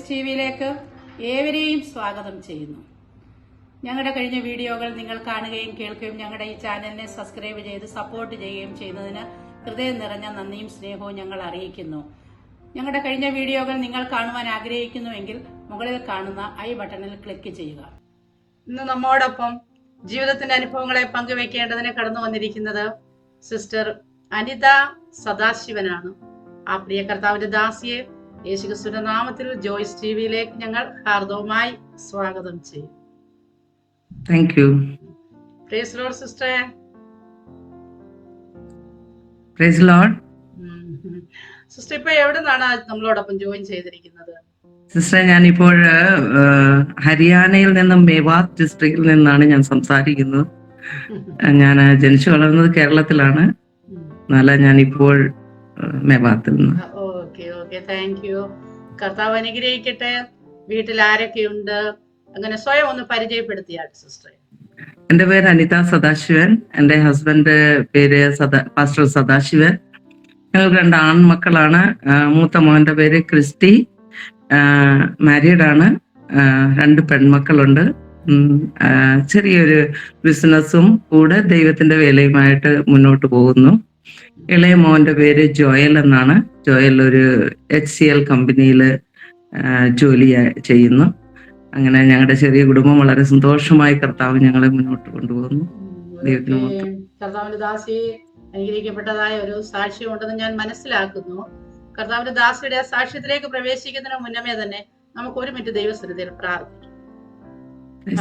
ടിവിയിലേക്ക് ഏവരെയും സ്വാഗതം ചെയ്യുന്നു. ഞങ്ങളുടെ കഴിഞ്ഞ വീഡിയോകൾ നിങ്ങൾ കാണുകയും കേൾക്കുകയും ഞങ്ങളുടെ ഈ ചാനലിനെ സബ്സ്ക്രൈബ് ചെയ്ത് സപ്പോർട്ട് ചെയ്യുകയും ചെയ്യുന്നതിന് ഹൃദയം നിറഞ്ഞ നന്ദിയും സ്നേഹവും ഞങ്ങൾ അറിയിക്കുന്നു. ഞങ്ങളുടെ കഴിഞ്ഞ വീഡിയോകൾ നിങ്ങൾ കാണുവാൻ ആഗ്രഹിക്കുന്നുവെങ്കിൽ മുകളിൽ കാണുന്ന ഐ ബട്ടണിൽ ക്ലിക്ക് ചെയ്യുക. ഇന്ന് നമ്മോടൊപ്പം ജീവിതത്തിന്റെ അനുഭവങ്ങളെ പങ്കുവെക്കേണ്ടതിന് കടന്നു വന്നിരിക്കുന്നത് സിസ്റ്റർ അനിത സദാശിവനാണ്. ആ പ്രിയ കർത്താവിന്റെ ദാസിയെ യേശുക്രിസ്തുവിന്റെ നാമത്തിൽ ജോയ്സ് ടിവിയിലേക്ക് ഞങ്ങൾ ഹാർദവമായി സ്വാഗതം ചെയ്യും. Thank you. Praise the Lord, sister. Praise the Lord. Sister ഇപ്പൊ എവിടെ നിന്നാണ് നമ്മളോടൊപ്പം ജോയിൻ ചെയ്തിരിക്കുന്നത്? സിസ്റ്റർ, ഞാനിപ്പോൾ ഹരിയാനയിൽ നിന്നും മേവാത് ഡിസ്ട്രിക്റ്റിൽ നിന്നാണ് ഞാൻ സംസാരിക്കുന്നത്. ഞാൻ ജനിച്ചു വളർന്നത് കേരളത്തിലാണ്, എന്നാൽ ഞാനിപ്പോൾ മേവാത്തിൽ നിന്ന്. Okay, thank you. കർത്താവ് അനുഗ്രഹിക്കട്ടെ. വീട്ടിൽ ആരൊക്കെയുണ്ട്? അങ്ങനെ സ്വയം ഒന്ന് പരിചയപ്പെടുത്തിയാട്ടെ സിസ്റ്റർ. എന്റെ പേര് അനിത സദാശിവൻ, എന്റെ ഹസ്ബൻഡ് പേര് പാസ്റ്റർ സദാശിവൻ. ഞങ്ങൾ 2 ആൺമക്കളാണ്. മൂത്ത മോന്റെ പേര് ക്രിസ്റ്റി, മാരീഡാണ്. 2 പെൺമക്കളുണ്ട്. ചെറിയൊരു ബിസിനസ്സും കൂടെ ദൈവത്തിന്റെ വേലയുമായിട്ട് മുന്നോട്ട് പോകുന്നു. ഇളയ മോന്റെ പേര് ജോയൽ എന്നാണ്. ജോയൽ ഒരു HCL കമ്പനിയിൽ ജോലി ചെയ്യുന്നു. അങ്ങനെ ഞങ്ങളുടെ ചെറിയ കുടുംബം വളരെ സന്തോഷമായി കർത്താവ് ഞങ്ങളെ മുന്നോട്ട് കൊണ്ടുപോകുന്നു. കർത്താവിന്റെ ദാസി അനുഗ്രഹിക്കപ്പെട്ടതായ ഒരു സാക്ഷ്യം ഉണ്ടെന്ന് ഞാൻ മനസ്സിലാക്കുന്നു. കർത്താവിന്റെ ദാസിയുടെ സാക്ഷ്യത്തിലേക്ക് പ്രവേശിക്കുന്നതിന് മുന്നമേ തന്നെ നമുക്ക് 1 മിനിറ്റ് ദൈവസന്നിധിയിൽ പ്രാർത്ഥിക്കാം.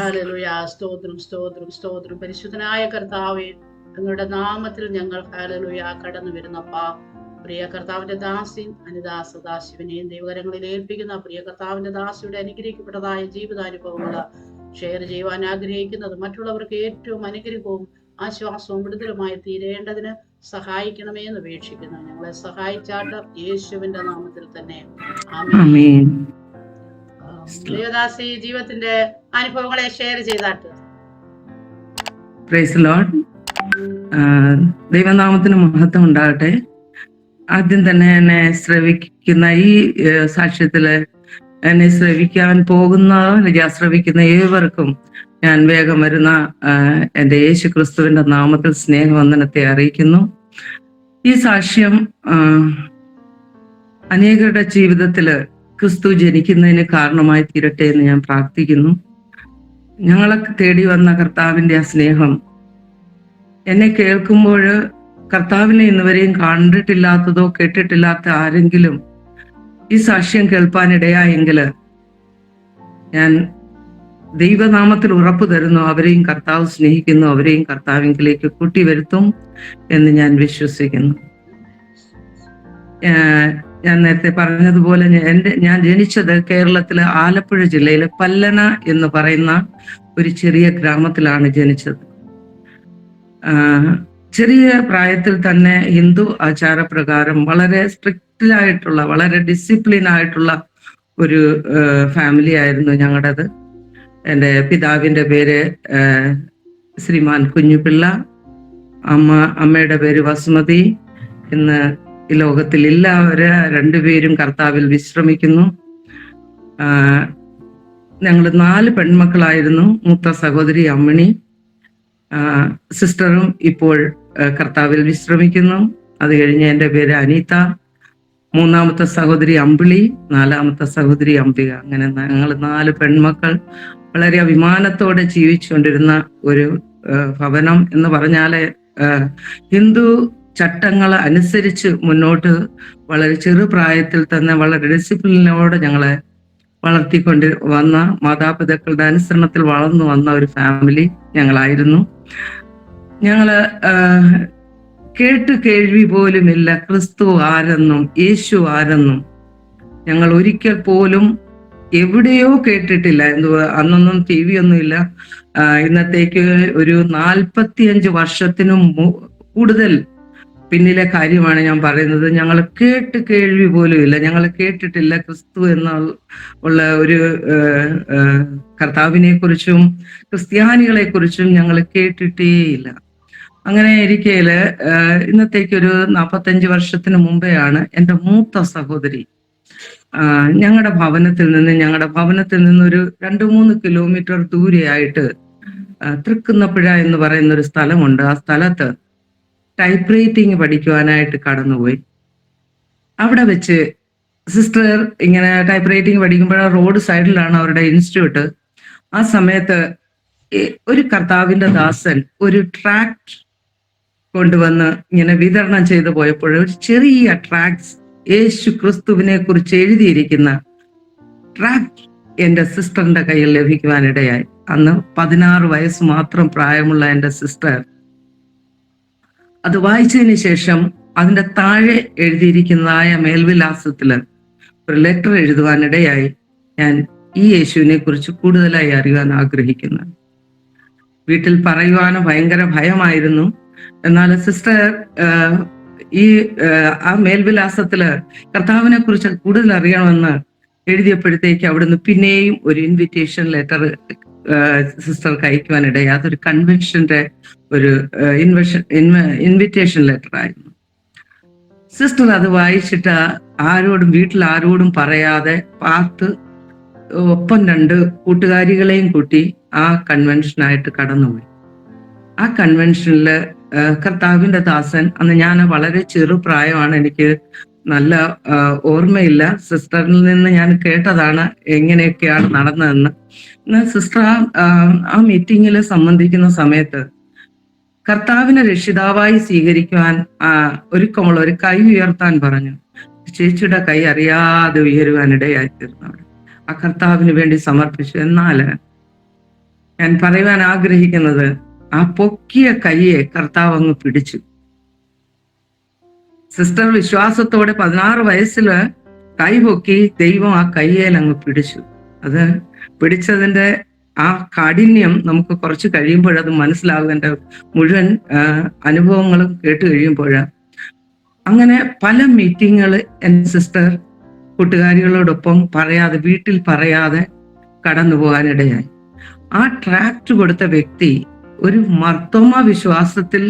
ഹല്ലേലൂയ. സ്തോത്രം സ്തോത്രം സ്തോത്രം. പരിശുദ്ധനായ കർത്താവേ, അങ്ങയുടെ നാമത്തിൽ ഞങ്ങൾ ഹല്ലേലൂയ കടന്നു വരുന്നപ്പാ. പ്രിയ കർത്താവിന്റെ ദാസി അനിത സദാശിവനെയും ദൈവകരങ്ങളിൽ ഏൽപ്പിക്കുന്ന പ്രിയ കർത്താവിന്റെ ദാസിയുടെ അനുഗ്രഹിക്കപ്പെട്ടതായ ജീവിതാനുഭവങ്ങൾ ഷെയർ ചെയ്യുവാൻ ആഗ്രഹിക്കുന്നത് മറ്റുള്ളവർക്ക് ഏറ്റവും അനുഗ്രഹവും ആശ്വാസവും വിടുതലുമായി തീരേണ്ടതിന് സഹായിക്കണമേ എന്ന് അപേക്ഷിക്കുന്നു. ഞങ്ങളെ സഹായിച്ചാട്ട് യേശുവിന്റെ നാമത്തിൽ തന്നെ ആമേൻ. ദൈവദാസി ജീവിതത്തിന്റെ അനുഭവങ്ങളെ ഷെയർ ചെയ്താട്ട്. Praise the Lord. ദൈവനാമത്തിന് മഹത്വം ഉണ്ടാകട്ടെ. ആദ്യം തന്നെ എന്നെ ശ്രവിക്കുന്ന ഈ സാക്ഷ്യത്തില് എന്നെ ശ്രവിക്കാൻ പോകുന്ന ശ്രവിക്കുന്ന ഏവർക്കും ഞാൻ വേഗം വരുന്ന എൻ്റെ യേശു ക്രിസ്തുവിന്റെ നാമത്തിൽ സ്നേഹവന്ദനത്തെ അറിയിക്കുന്നു. ഈ സാക്ഷ്യം അനേകരുടെ ജീവിതത്തില് ക്രിസ്തു ജനിക്കുന്നതിന് കാരണമായി തീരട്ടെ എന്ന് ഞാൻ പ്രാർത്ഥിക്കുന്നു. ഞങ്ങളെ തേടി വന്ന കർത്താവിന്റെ ആ സ്നേഹം എന്നെ കേൾക്കുമ്പോൾ കർത്താവിനെ ഇന്നുവരെയും കണ്ടിട്ടില്ലാത്തതോ കേട്ടിട്ടില്ലാത്ത ആരെങ്കിലും ഈ സാക്ഷ്യം കേൾപ്പാനിടയായെങ്കിൽ ഞാൻ ദൈവനാമത്തിൽ ഉറപ്പു തരുന്നു, അവരെയും കർത്താവ് സ്നേഹിക്കുന്നു, അവരെയും കർത്താവിലേക്ക് കൂട്ടിവരുത്തും എന്ന് ഞാൻ വിശ്വസിക്കുന്നു. ഞാൻ നേരത്തെ പറഞ്ഞതുപോലെ ഞാൻ ജനിച്ചത് കേരളത്തിലെ ആലപ്പുഴ ജില്ലയിലെ പല്ലന എന്ന് പറയുന്ന ഒരു ചെറിയ ഗ്രാമത്തിലാണ് ജനിച്ചത്. ചെറിയ പ്രായത്തിൽ തന്നെ ഹിന്ദു ആചാരപ്രകാരം വളരെ സ്ട്രിക്റ്റിലായിട്ടുള്ള, വളരെ ഡിസിപ്ലിൻ ആയിട്ടുള്ള ഒരു ഫാമിലി ആയിരുന്നു ഞങ്ങളുടേത്. എൻ്റെ പിതാവിൻ്റെ പേര് ശ്രീമാൻ കുഞ്ഞുപിള്ള, അമ്മയുടെ പേര് വസുമതി. ഇന്ന് ഈ ലോകത്തിലില്ല. അവര് 2 പേരും കർത്താവിൽ വിശ്രമിക്കുന്നു. ഞങ്ങൾ 4 പെൺമക്കളായിരുന്നു. മൂത്ത സഹോദരി അമ്മിണി, സിസ്റ്ററും ഇപ്പോൾ കർത്താവിൽ വിശ്രമിക്കുന്നു. അത് കഴിഞ്ഞ് എൻ്റെ പേര് അനിത, 3ാമത്തെ സഹോദരി അമ്പിളി, 4ാമത്തെ സഹോദരി അംബിക. അങ്ങനെ ഞങ്ങൾ 4 പെൺമക്കൾ വളരെ അഭിമാനത്തോടെ ജീവിച്ചുകൊണ്ടിരുന്ന ഒരു ഭവനം എന്ന് പറഞ്ഞാല് ഹിന്ദു ചട്ടങ്ങൾ അനുസരിച്ച് മുന്നോട്ട് വളരെ ചെറുപ്രായത്തിൽ തന്നെ വളരെ ഡിസിപ്ലിനോടെ ഞങ്ങളെ വളർത്തിക്കൊണ്ട് വന്ന, മാതാപിതാക്കളുടെ അനുസരണത്തിൽ വളർന്നു വന്ന ഒരു ഫാമിലി ഞങ്ങളായിരുന്നു. ഞങ്ങള് കേട്ട് കേൾവി പോലുമില്ല ക്രിസ്തു ആരെന്നും യേശു ആരെന്നും ഞങ്ങൾ ഒരിക്കൽ പോലും എവിടെയോ കേട്ടിട്ടില്ല. അന്നൊന്നും TV ഒന്നും ഇല്ല. ഇന്നത്തേക്ക് ഒരു 45 വർഷത്തിനും കൂടുതൽ പിന്നിലെ കാര്യമാണ് ഞാൻ പറയുന്നത്. ഞങ്ങൾ കേട്ട് കേൾവി പോലും ഇല്ല, ഞങ്ങൾ കേട്ടിട്ടില്ല ക്രിസ്തു എന്നുള്ള ഒരു കർത്താവിനെ കുറിച്ചും ക്രിസ്ത്യാനികളെ കുറിച്ചും ഞങ്ങൾ കേട്ടിട്ടേയില്ല. അങ്ങനെ ഇരിക്കയില് ഇന്നത്തേക്ക് ഒരു 45 വർഷത്തിന് മുമ്പെയാണ് എൻ്റെ മൂത്ത സഹോദരി ഞങ്ങളുടെ ഭവനത്തിൽ നിന്ന് ഒരു 2-3 കിലോമീറ്റർ ദൂരെയായിട്ട് തൃക്കുന്നപ്പുഴ എന്ന് പറയുന്ന ഒരു സ്ഥലമുണ്ട്. ആ സ്ഥലത്ത് ടൈപ്പ് റൈറ്റിംഗ് പഠിക്കുവാനായിട്ട് കടന്നുപോയി. അവിടെ വെച്ച് സിസ്റ്റർ ഇങ്ങനെ ടൈപ്പ് റൈറ്റിംഗ് പഠിക്കുമ്പോൾ റോഡ് സൈഡിലാണ് അവരുടെ ഇൻസ്റ്റിറ്റ്യൂട്ട്. ആ സമയത്ത് ഒരു കർത്താവിന്റെ ദാസൻ ഒരു ട്രാക്ട് കൊണ്ടുവന്ന് ഇങ്ങനെ വിതരണം ചെയ്തു പോയപ്പോൾ ഒരു ചെറിയ ട്രാക്ട്സ് യേശു ക്രിസ്തുവിനെ കുറിച്ച് എഴുതിയിരിക്കുന്ന ട്രാക്ട് എന്റെ സിസ്റ്ററിന്റെ കയ്യിൽ ലഭിക്കുവാനിടയായി. അന്ന് 16 വയസ്സ് മാത്രം പ്രായമുള്ള എന്റെ സിസ്റ്റർ അത് വായിച്ചതിന് ശേഷം അതിന്റെ താഴെ എഴുതിയിരിക്കുന്നതായ മേൽവിലാസത്തില് ഒരു ലെറ്റർ എഴുതുവാനിടയായി. ഞാൻ ഈ യേശുവിനെ കുറിച്ച് കൂടുതലായി അറിയാൻ ആഗ്രഹിക്കുന്നു. വീട്ടിൽ പറയുവാന് ഭയങ്കര ഭയമായിരുന്നു. എന്നാൽ സിസ്റ്റർ ആ മേൽവിലാസത്തില് കർത്താവിനെ കുറിച്ച് കൂടുതൽ അറിയണമെന്ന് എഴുതിയപ്പോഴത്തേക്ക് അവിടുന്ന് പിന്നെയും ഒരു ഇൻവിറ്റേഷൻ ലെറ്റർ സിസ്റ്റർക്ക് അയക്കുവാനിടയായി. അതൊരു കൺവെൻഷന്റെ ഒരു ഇൻവിറ്റേഷൻ ലെറ്റർ ആയിരുന്നു. സിസ്റ്റർ അത് വായിച്ചിട്ട് വീട്ടിൽ ആരോടും പറയാതെ പാർത്ത് ഒപ്പം 2 കൂട്ടുകാരികളെയും കൂട്ടി ആ കൺവെൻഷനായിട്ട് കടന്നുപോയി. ആ കൺവെൻഷനില് കർത്താവിന്റെ ദാസൻ, അന്ന് ഞാൻ വളരെ ചെറുപ്രായമാണ്, എനിക്ക് നല്ല ഓർമ്മയില്ല. സിസ്റ്ററിൽ നിന്ന് ഞാൻ കേട്ടതാണ് എങ്ങനെയൊക്കെയാണ് നടന്നതെന്ന്. സിസ്റ്റർ ആ മീറ്റിങ്ങിൽ സംബന്ധിക്കുന്ന സമയത്ത് കർത്താവിനെ രക്ഷിതാവായി സ്വീകരിക്കുവാൻ ഒരുക്കമുള്ള ഒരു കൈ ഉയർത്താൻ പറഞ്ഞു. ചേച്ചിയുടെ കൈ അറിയാതെ ഉയരുവാനിടയായിത്തീർന്നു. അവിടെ ആ കർത്താവിന് വേണ്ടി സമർപ്പിച്ചു. എന്നാൽ ഞാൻ പറയുവാൻ ആഗ്രഹിക്കുന്നത്, ആ പൊക്കിയ കൈയെ കർത്താവ് അങ്ങ് പിടിച്ചു. സിസ്റ്റർ വിശ്വാസത്തോടെ 16 വയസ്സില് കൈ പൊക്കി ദൈവം ആ കയ്യേൽ അങ്ങ് പിടിച്ചു. അത് പിടിച്ചതിന്റെ ആ കാഠിന്യം നമുക്ക് കുറച്ച് കഴിയുമ്പോഴത് മനസ്സിലാകും. എൻ്റെ മുഴുവൻ അനുഭവങ്ങളും കേട്ട് കഴിയുമ്പോൾ അങ്ങനെ പല മീറ്റിങ്ങുകൾ എൻ്റെ സിസ്റ്റർ കൂട്ടുകാരികളോടൊപ്പം പറയാതെ, വീട്ടിൽ പറയാതെ കടന്നു പോകാനിടയായി. ആ ട്രാക്ട് കൊടുത്ത വ്യക്തി ഒരു മർത്തോമ വിശ്വാസത്തിൽ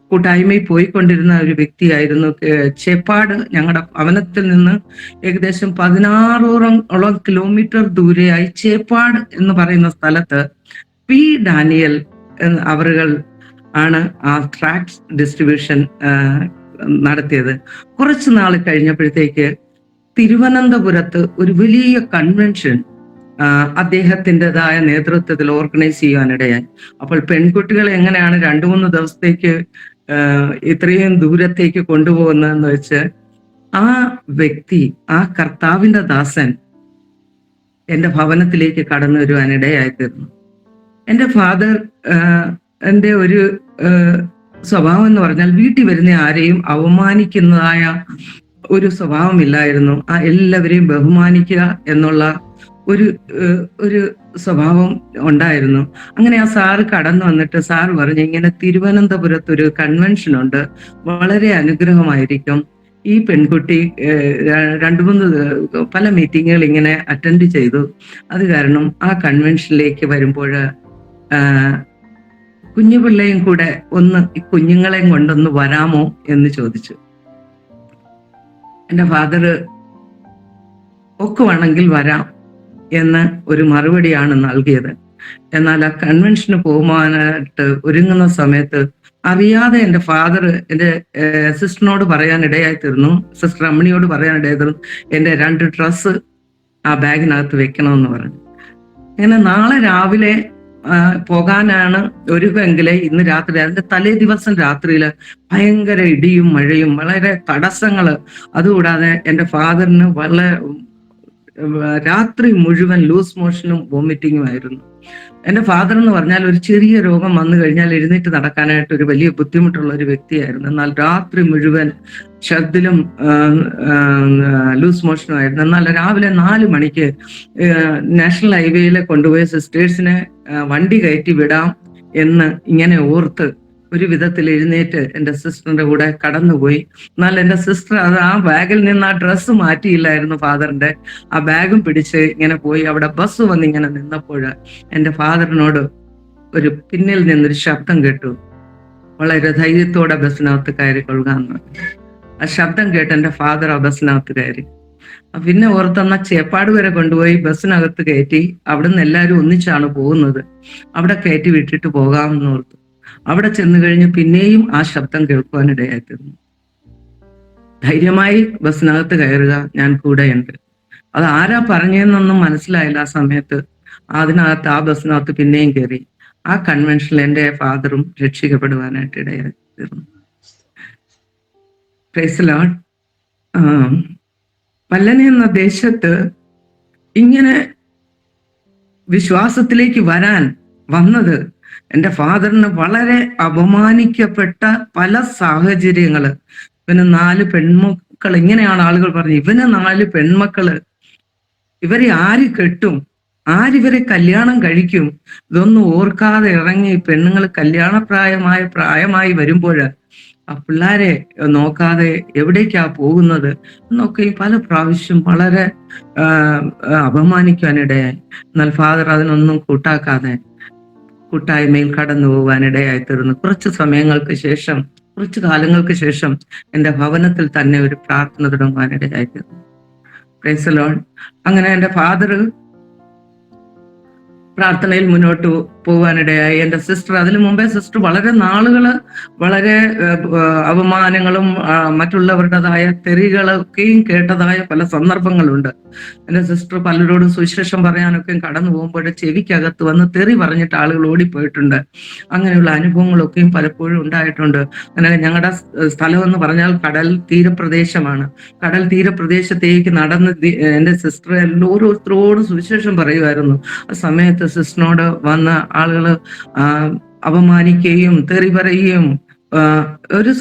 കൂട്ടായ്മയിൽ പോയിക്കൊണ്ടിരുന്ന ഒരു വ്യക്തിയായിരുന്നു. ചേപ്പാട്, ഞങ്ങളുടെ ഭവനത്തിൽ നിന്ന് ഏകദേശം 16ഓളം കിലോമീറ്റർ ദൂരെയായി ചേപ്പാട് എന്ന് പറയുന്ന സ്ഥലത്ത് പി ഡാനിയൽ അവറുകൾ ആണ് ആ ട്രാക്ട്സ് ഡിസ്ട്രിബ്യൂഷൻ നടത്തിയത്. കുറച്ചു നാൾ കഴിഞ്ഞപ്പോഴത്തേക്ക് തിരുവനന്തപുരത്ത് ഒരു വലിയ കൺവെൻഷൻ അദ്ദേഹത്തിൻ്റെതായ നേതൃത്വത്തിൽ ഓർഗനൈസ് ചെയ്യാനിടയായി. അപ്പോൾ പെൺകുട്ടികളെ എങ്ങനെയാണ് 2-3 ദിവസത്തേക്ക് ഇത്രയും ദൂരത്തേക്ക് കൊണ്ടുപോകുന്നതെന്ന് വെച്ച് ആ വ്യക്തി, ആ കർത്താവിന്റെ ദാസൻ എൻ്റെ ഭവനത്തിലേക്ക് കടന്നു വരുവാനിടയായിത്തീർന്നു. എൻ്റെ ഫാദർ എൻ്റെ ഒരു സ്വഭാവം എന്ന് പറഞ്ഞാൽ വീട്ടിൽ വരുന്ന ആരെയും അവമാനിക്കുന്നതായ ഒരു സ്വഭാവമില്ലായിരുന്നു. എല്ലാവരെയും ബഹുമാനിക്കുക എന്നുള്ള ഒരു സ്വഭാവം ഉണ്ടായിരുന്നു. അങ്ങനെ ആ സാറ് കടന്നു വന്നിട്ട് സാറ് പറഞ്ഞു, ഇങ്ങനെ തിരുവനന്തപുരത്ത് ഒരു കൺവെൻഷൻ ഉണ്ട്, വളരെ അനുഗ്രഹമായിരിക്കും. ഈ പെൺകുട്ടി 2-3 പല മീറ്റിങ്ങുകൾ ഇങ്ങനെ അറ്റൻഡ് ചെയ്തു. അത് കാരണം ആ കൺവെൻഷനിലേക്ക് വരുമ്പോൾ കുഞ്ഞുപിള്ളയും കൂടെ ഈ കുഞ്ഞുങ്ങളെയും കൊണ്ടൊന്ന് വരാമോ എന്ന് ചോദിച്ചു. എൻ്റെ ഫാദർ ഒക്കുവാണെങ്കിൽ വരാം എന്ന് ഒരു മറുപടിയാണ് നൽകിയത്. എന്നാൽ ആ കൺവെൻഷന് പോകുവാനായിട്ട് ഒരുങ്ങുന്ന സമയത്ത് അറിയാതെ എൻ്റെ ഫാദർ എൻ്റെ സിസ്റ്ററിനോട് പറയാനിടയായിത്തീർന്നു, സിസ്റ്റർ അമ്മണിയോട് പറയാനിടയായിത്തീർന്നു, എൻ്റെ 2 ഡ്രസ്സ് ആ ബാഗിനകത്ത് വെക്കണമെന്ന് പറഞ്ഞു. അങ്ങനെ നാളെ രാവിലെ പോകാനാണ് ഒരുവെങ്കിലെ ഇന്ന് രാത്രി, അതിന്റെ തലേ ദിവസം രാത്രിയില് ഭയങ്കര ഇടിയും മഴയും, വളരെ തടസ്സങ്ങള്. അതുകൂടാതെ എൻ്റെ ഫാദറിന് വളരെ രാത്രി മുഴുവൻ ലൂസ് മോഷനും വോമിറ്റിങ്ങും ആയിരുന്നു. എൻ്റെ ഫാദർ എന്ന് പറഞ്ഞാൽ ഒരു ചെറിയ രോഗം വന്നു കഴിഞ്ഞാൽ എഴുന്നേറ്റ് നടക്കാനായിട്ട് ഒരു വലിയ ബുദ്ധിമുട്ടുള്ള ഒരു വ്യക്തിയായിരുന്നു. എന്നാൽ രാത്രി മുഴുവൻ ഷർദിലും ലൂസ് മോഷനും ആയിരുന്നു. എന്നാൽ രാവിലെ 4 മണിക്ക് നാഷണൽ ഹൈവേയിൽ കൊണ്ടുപോയ സിസ്റ്റേഴ്സിനെ വണ്ടി കയറ്റി വിടാം എന്ന് ഇങ്ങനെ ഓർത്ത് ഒരു വിധത്തിൽ എഴുന്നേറ്റ് എൻ്റെ സിസ്റ്ററിന്റെ കൂടെ കടന്നുപോയി. എന്നാൽ എൻ്റെ സിസ്റ്റർ ആ ബാഗിൽ നിന്ന് ആ ഡ്രസ്സ് മാറ്റിയില്ലായിരുന്നു ഫാദറിന്റെ. ആ ബാഗും പിടിച്ച് ഇങ്ങനെ പോയി. അവിടെ ബസ് വന്ന് ഇങ്ങനെ നിന്നപ്പോൾ എൻ്റെ ഫാദറിനോട് ഒരു പിന്നിൽ നിന്നൊരു ശബ്ദം കേട്ടു, വളരെ ധൈര്യത്തോടെ ബസ്സിനകത്ത് കയറി കൊള്ളുക എന്ന്. ആ ശബ്ദം കേട്ട് എൻ്റെ ഫാദർ ആ ബസ്സിനകത്ത് കയറി. പിന്നെ ഓർത്തെന്ന ചേപ്പാട് വരെ കൊണ്ടുപോയി ബസ്സിനകത്ത് കയറ്റി. അവിടുന്ന് എല്ലാവരും ഒന്നിച്ചാണ് പോകുന്നത്. അവിടെ കയറ്റി വിട്ടിട്ട് പോകാമെന്ന് ഓർത്തു. അവിടെ ചെന്ന് കഴിഞ്ഞ് പിന്നെയും ആ ശബ്ദം കേൾക്കുവാനിടയായിത്തീർന്നു. ധൈര്യമായി ബസ്സിനകത്ത് കയറുക, ഞാൻ കൂടെയുണ്ട്. അത് ആരാ പറഞ്ഞതെന്നൊന്നും മനസ്സിലായില്ല ആ സമയത്ത്. അതിനകത്ത് ആ ബസ്സിനകത്ത് പിന്നെയും കയറി. ആ കൺവെൻഷനിൽ എൻ്റെ ഫാദറും രക്ഷിക്കപ്പെടുവാനായിട്ട് ഇടയായിത്തീർന്നു. Praise the Lord. പല്ലന എന്ന ദേശത്ത് ഇങ്ങനെ വിശ്വാസത്തിലേക്ക് വന്നത് എൻ്റെ ഫാദറിന് വളരെ അപമാനിക്കപ്പെട്ട പല സാഹചര്യങ്ങള്. ഇവന് 4 പെൺമക്കൾ. ഇങ്ങനെയാണ് ആളുകൾ പറഞ്ഞത്, ഇവന് 4 പെൺമക്കള്, ഇവരെ ആര് കെട്ടും, ആരിവരെ കല്യാണം കഴിക്കും? ഇതൊന്നും ഓർക്കാതെ ഇറങ്ങി പെണ്ണുങ്ങൾ പ്രായമായി വരുമ്പോൾ ആ പിള്ളേരെ നോക്കാതെ എവിടേക്കാ പോകുന്നത് എന്നൊക്കെ പല പ്രാവശ്യം വളരെ അപമാനിക്കാനിടയായി. എന്നാൽ ഫാദർ അതിനൊന്നും കൂട്ടായ്മയിൽ കടന്നു പോകാനിടയായി തീർന്നു. കുറച്ചു കാലങ്ങൾക്ക് ശേഷം എൻ്റെ ഭവനത്തിൽ തന്നെ ഒരു പ്രാർത്ഥന തുടങ്ങുവാനിടയായി തീർന്നു. Price the Lord. അങ്ങനെ എൻ്റെ ഫാദർ പ്രാർത്ഥനയിൽ മുന്നോട്ട് പോകാനിടയായി. എൻ്റെ സിസ്റ്റർ, അതിനു മുമ്പേ സിസ്റ്റർ വളരെ നാളുകള് വളരെ അപമാനങ്ങളും മറ്റുള്ളവരുടേതായ തെറികളൊക്കെയും കേട്ടതായ പല സന്ദർഭങ്ങളുണ്ട്. എൻ്റെ സിസ്റ്റർ പലരോടും സുവിശേഷം പറയാനൊക്കെ കടന്നു പോകുമ്പോൾ ചെവിക്കകത്ത് വന്ന് തെറി പറഞ്ഞിട്ട് ആളുകൾ ഓടിപ്പോയിട്ടുണ്ട്. അങ്ങനെയുള്ള അനുഭവങ്ങളൊക്കെയും പലപ്പോഴും ഉണ്ടായിട്ടുണ്ട്. അങ്ങനെ ഞങ്ങളുടെ സ്ഥലം എന്ന് പറഞ്ഞാൽ കടൽ തീരപ്രദേശമാണ്. കടൽ തീരപ്രദേശത്തേക്ക് നടന്ന് എൻ്റെ സിസ്റ്റർ ഓരോരുത്തരോടും സുവിശേഷം പറയുമായിരുന്നു. ആ സമയത്ത് സിസ്റ്ററിനോട് വന്ന ആളുകൾ അപമാനിക്കുകയും തെറി പറയുകയും ഒരു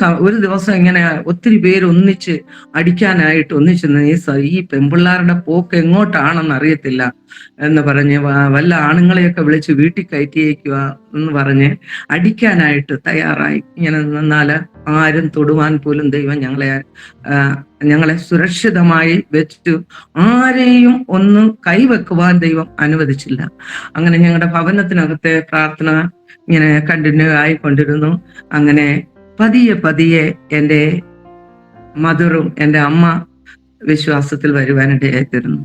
ദിവസം ഇങ്ങനെ ഒത്തിരി പേര് ഒന്നിച്ച് അടിക്കാനായിട്ട് ഈ പെൺപിള്ളാരുടെ പോക്ക് എങ്ങോട്ടാണെന്ന് അറിയത്തില്ല എന്ന് പറഞ്ഞ് വല്ല ആണുങ്ങളെയൊക്കെ വിളിച്ച് വീട്ടിൽ കയറ്റിയേക്കുക എന്ന് പറഞ്ഞ് അടിക്കാനായിട്ട് തയ്യാറായി. ഇങ്ങനെ നിന്നാല് ആരും തൊടുവാൻ പോലും ദൈവം ഞങ്ങളെ സുരക്ഷിതമായി വെച്ചു ആരെയും ഒന്നും കൈവെക്കുവാൻ ദൈവം അനുവദിച്ചില്ല. അങ്ങനെ ഞങ്ങളുടെ ഭവനത്തിനകത്തെ പ്രാർത്ഥന ഇങ്ങനെ കണ്ടിന്യൂ ആയിക്കൊണ്ടിരുന്നു. അങ്ങനെ പതിയെ എൻ്റെ മദറും എൻ്റെ അമ്മ വിശ്വാസത്തിൽ വരുവാനിടയായിത്തീർന്നു.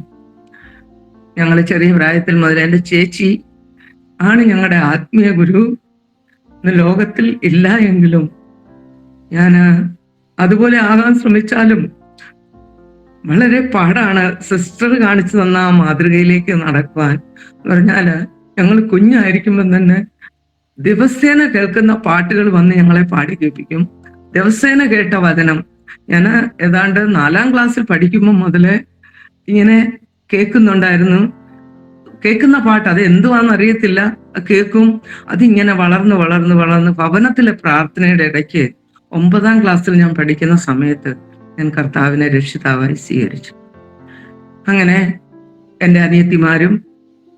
ഞങ്ങൾ ചെറിയ പ്രായത്തിൽ മുതൽ എൻ്റെ ചേച്ചി ആണ് ഞങ്ങളുടെ ആത്മീയ ഗുരു. ലോകത്തിൽ ഇല്ല എങ്കിലും ഞാൻ അതുപോലെ ആകാൻ ശ്രമിച്ചാലും വളരെ പാടാണ് സിസ്റ്റർ കാണിച്ചു തന്ന ആ മാതൃകയിലേക്ക് നടക്കുവാൻ. എന്ന് പറഞ്ഞാല് ഞങ്ങൾ കുഞ്ഞായിരിക്കുമ്പം തന്നെ ദിവസേന കേൾക്കുന്ന പാട്ടുകൾ വന്ന് ഞങ്ങളെ പാടി കേൾപ്പിക്കും. ദിവസേന കേട്ട വചനം ഞാൻ ഏതാണ്ട് 4ാം ക്ലാസ്സിൽ പഠിക്കുമ്പോൾ മുതലേ ഇങ്ങനെ കേൾക്കുന്നുണ്ടായിരുന്നു. കേൾക്കുന്ന പാട്ട് അത് എന്തുവാന്ന് അറിയത്തില്ല, കേൾക്കും. അതിങ്ങനെ വളർന്ന് ഭവനത്തിലെ പ്രാർത്ഥനയുടെ ഇടയ്ക്ക് 9ാം ക്ലാസ്സിൽ ഞാൻ പഠിക്കുന്ന സമയത്ത് ഞാൻ കർത്താവിനെ രക്ഷിതാവായി സ്വീകരിച്ചു. അങ്ങനെ എൻ്റെ അനിയത്തിമാരും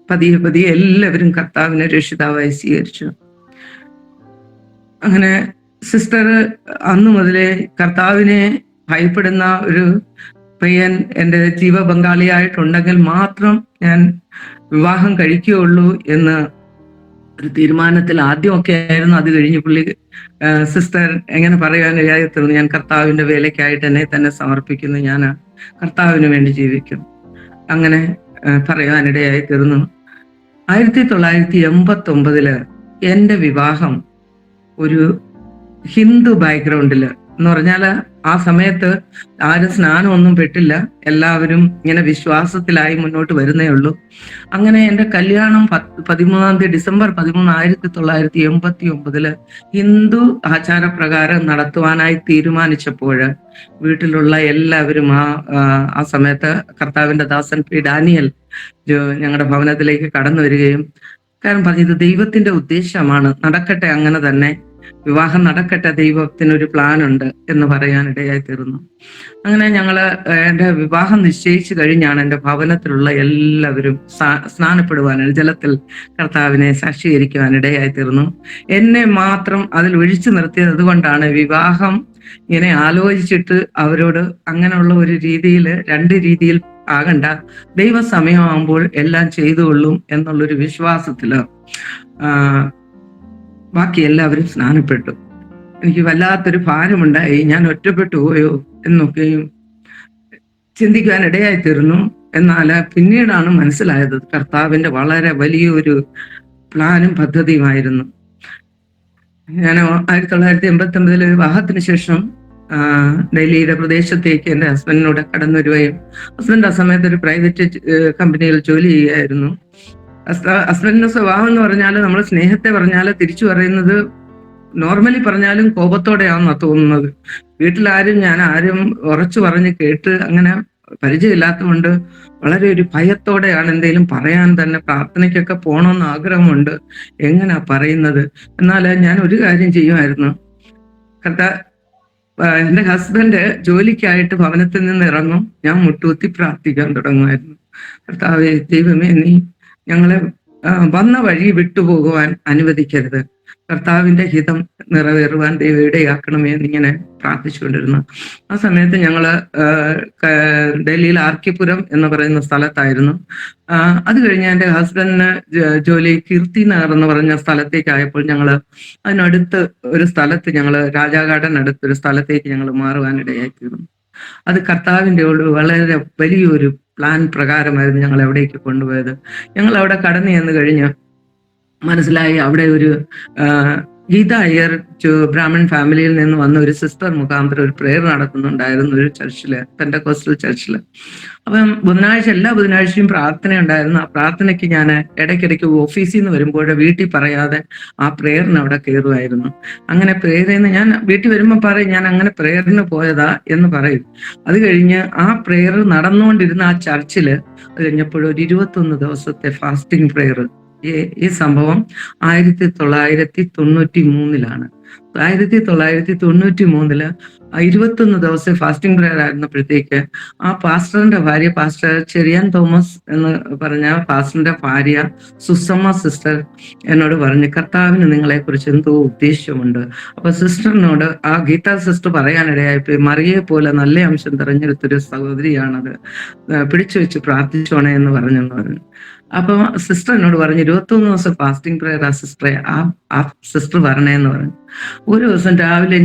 പതിയെ എല്ലാവരും കർത്താവിനെ രക്ഷിതാവായി സ്വീകരിച്ചു. അങ്ങനെ സിസ്റ്റർ അന്നു മുതലേ കർത്താവിനെ ഭയപ്പെടുന്ന ഒരു പയ്യൻ എൻ്റെ ജീവ പങ്കാളിയായിട്ടുണ്ടെങ്കിൽ മാത്രം ഞാൻ വിവാഹം കഴിക്കുകയുള്ളൂ എന്ന് ഒരു തീരുമാനത്തിൽ ആദ്യമൊക്കെ ആയിരുന്നു. അത് കഴിഞ്ഞ് സിസ്റ്റർ എങ്ങനെ പറയാനിടയായി തീർന്നു, ഞാൻ കർത്താവിന്റെ വേലയ്ക്കായിട്ട് എന്നെ തന്നെ സമർപ്പിക്കുന്നു, ഞാൻ കർത്താവിന് വേണ്ടി ജീവിക്കും, അങ്ങനെ പറയാനിടയായി തീർന്നു. 1989 എൻ്റെ വിവാഹം ഒരു ഹിന്ദു ബാക്ക്ഗ്രൗണ്ടില് എന്ന് പറഞ്ഞാൽ ആ സമയത്ത് ആരും സ്നാനമൊന്നും പെട്ടില്ല, എല്ലാവരും ഇങ്ങനെ വിശ്വാസത്തിലായി മുന്നോട്ട് വരുന്നേ ഉള്ളൂ. അങ്ങനെ എൻ്റെ കല്യാണം 13 ഡിസംബർ 13, 1989 ഹിന്ദു ആചാരപ്രകാരം നടത്തുവാനായി തീരുമാനിച്ചപ്പോൾ വീട്ടിലുള്ള എല്ലാവരും ആ സമയത്ത് കർത്താവിന്റെ ദാസൻ പി ഡാനിയൽ ഞങ്ങളുടെ ഭവനത്തിലേക്ക് കടന്നു വരികയും കാരണം പറഞ്ഞത് ദൈവത്തിന്റെ ഉദ്ദേശമാണ്, നടക്കട്ടെ, അങ്ങനെ തന്നെ വിവാഹം നടക്കട്ടെ, ദൈവത്തിനൊരു പ്ലാൻ ഉണ്ട് എന്ന് പറയാനിടയായി തീർന്നു. അങ്ങനെ എൻ്റെ വിവാഹം നിശ്ചയിച്ചു കഴിഞ്ഞാണ് എൻ്റെ ഭവനത്തിലുള്ള എല്ലാവരും സ്നാനപ്പെടുവാനാണ് ജലത്തിൽ കർത്താവിനെ സാക്ഷീകരിക്കുവാനിടയായി തീർന്നു. എന്നെ മാത്രം അതിൽ ഒഴിച്ചു നിർത്തിയത് അതുകൊണ്ടാണ്. വിവാഹം ഇങ്ങനെ ആലോചിച്ചിട്ട് അവരോട് അങ്ങനെയുള്ള ഒരു രീതിയിൽ 2 രീതിയിൽ ആകണ്ട, ദൈവസമയമാകുമ്പോൾ എല്ലാം ചെയ്തുകൊള്ളും എന്നുള്ളൊരു വിശ്വാസത്തില് ബാക്കി എല്ലാവരും സ്നാനപ്പെട്ടു. എനിക്ക് വല്ലാത്തൊരു ഭാരമുണ്ടായി, ഞാൻ ഒറ്റപ്പെട്ടു പോയോ എന്നൊക്കെയും ചിന്തിക്കുവാൻ ഇടയായിത്തീർന്നു. എന്നാൽ പിന്നീടാണ് മനസ്സിലായത് കർത്താവിന്റെ വളരെ വലിയൊരു പ്ലാനും പദ്ധതിയുമായിരുന്നു. ഞാൻ 1989 വിവാഹത്തിന് ശേഷം ഡൽഹിയുടെ പ്രദേശത്തേക്ക് എൻ്റെ ഹസ്ബൻഡിനോട് കടന്നു വരികയും, ഹസ്ബൻഡ് ആ സമയത്ത് ഒരു പ്രൈവറ്റ് കമ്പനിയിൽ ജോലി ചെയ്യുകയായിരുന്നു. ഹസ്ബൻഡിന്റെ സ്വഭാവം എന്ന് പറഞ്ഞാൽ, നമ്മൾ സ്നേഹത്തെ പറഞ്ഞാൽ തിരിച്ചു പറയുന്നത് നോർമലി പറഞ്ഞാലും കോപത്തോടെയാണെന്നാ തോന്നുന്നത്. വീട്ടിലാരും ഞാൻ ആരും ഉറച്ചു പറഞ്ഞ് കേട്ട് അങ്ങനെ പരിചയമില്ലാത്തതുകൊണ്ട് വളരെ ഒരു ഭയത്തോടെയാണ് എന്തെങ്കിലും പറയാൻ തന്നെ. പ്രാർത്ഥനയ്ക്കൊക്കെ പോകണമെന്ന് ആഗ്രഹമുണ്ട്, എങ്ങനെയാ പറയുന്നത്. എന്നാൽ ഞാൻ ഒരു കാര്യം ചെയ്യുമായിരുന്നു. എൻ്റെ ഹസ്ബൻഡ് ജോലിക്കായിട്ട് ഭവനത്തിൽ നിന്ന് ഇറങ്ങും, ഞാൻ മുട്ടുകുത്തി പ്രാർത്ഥിക്കാൻ തുടങ്ങുമായിരുന്നു. കർത്താവേ, ദൈവമേ, നീ ഞങ്ങളെ വന്ന വഴി വിട്ടുപോകുവാൻ അനുവദിക്കരുത്, കർത്താവിന്റെ ഹിതം നിറവേറുവാൻ ദൈവം ഇടയാക്കണമേ എന്നിങ്ങനെ പ്രാർത്ഥിച്ചുകൊണ്ടിരുന്നു. ആ സമയത്ത് ഞങ്ങള് ഡൽഹിയിൽ ആർക്കിപുരം എന്ന് പറയുന്ന സ്ഥലത്തായിരുന്നു. അത് കഴിഞ്ഞ് എൻ്റെ ഹസ്ബൻഡിന് ജോലി കീർത്തി നഗർ എന്ന് പറഞ്ഞ സ്ഥലത്തേക്കായപ്പോൾ ഞങ്ങള് അതിനടുത്ത് ഒരു സ്ഥലത്ത് രാജാ ഗാർഡൻ അടുത്തൊരു സ്ഥലത്തേക്ക് ഞങ്ങൾ മാറുവാനിടയായിത്തീർന്നു. അത് കർത്താവിന്റെ വളരെ വലിയൊരു പ്ലാൻ പ്രകാരമായിരുന്നു ഞങ്ങൾ എവിടേക്ക് കൊണ്ടുപോയത്. ഞങ്ങൾ അവിടെ കടന്നു ചെന്ന് കഴിഞ്ഞ് മനസ്സിലായി, അവിടെ ഒരു ഗീത അയ്യർ ബ്രാഹ്മൺ ഫാമിലിയിൽ നിന്ന് വന്ന ഒരു സിസ്റ്റർ മുഖാന്തരം ഒരു പ്രെയർ നടത്തുന്നുണ്ടായിരുന്നു ഒരു ചർച്ചില്, പെന്തക്കോസ്റ്റൽ ചർച്ചില്. അപ്പം എല്ലാ ബുധനാഴ്ചയും പ്രാർത്ഥന ഉണ്ടായിരുന്നു. ആ പ്രാർത്ഥനയ്ക്ക് ഞാൻ ഇടയ്ക്കിടയ്ക്ക് ഓഫീസിൽ നിന്ന് വരുമ്പോൾ വീട്ടിൽ പറയാതെ ആ പ്രെയറിന് അവിടെ കയറുമായിരുന്നു. അങ്ങനെ പ്രെയറിന് ഞാൻ വീട്ടിൽ വരുമ്പോൾ പറയും, ഞാൻ അങ്ങനെ പ്രെയറിന് പോയതാ എന്ന് പറയും. അത് കഴിഞ്ഞ് ആ പ്രെയർ നടന്നുകൊണ്ടിരുന്ന ആ ചർച്ചില് അത് കഴിഞ്ഞപ്പോൾ ഒരു 21 ദിവസത്തെ ഫാസ്റ്റിംഗ് പ്രെയർ. ഈ സംഭവം 1993 1993 21 ദിവസം ഫാസ്റ്റിംഗ് പ്രെയർ ആയിരുന്നപ്പോഴത്തേക്ക് ആ പാസ്റ്ററിന്റെ ഭാര്യ, പാസ്റ്റർ ചെറിയാൻ തോമസ് എന്ന് പറഞ്ഞ പാസ്റ്ററിന്റെ ഭാര്യ സുസമ്മ സിസ്റ്റർ എന്നോട് പറഞ്ഞു, കർത്താവിന് നിങ്ങളെ കുറിച്ച് എന്തോ ഉദ്ദേശമുണ്ട്. അപ്പൊ സിസ്റ്ററിനോട് ആ ഗീതാ സിസ്റ്റർ പറയാനിടയായിപ്പോയി, മറിയെ പോലെ നല്ല അംശം തെരഞ്ഞെടുത്തൊരു സഹോദരിയാണത്, പിടിച്ചു വെച്ച് പ്രാർത്ഥിച്ചോണേ എന്ന് പറഞ്ഞു. അപ്പൊ സിസ്റ്റർ എന്നോട് പറഞ്ഞു, 21 ദിവസം ഫാസ്റ്റിംഗ് പ്രെയർ ആ സിസ്റ്ററെ, ആ സിസ്റ്റർ വരണേന്ന് പറഞ്ഞു. ഒരു ദിവസം രാവിലെ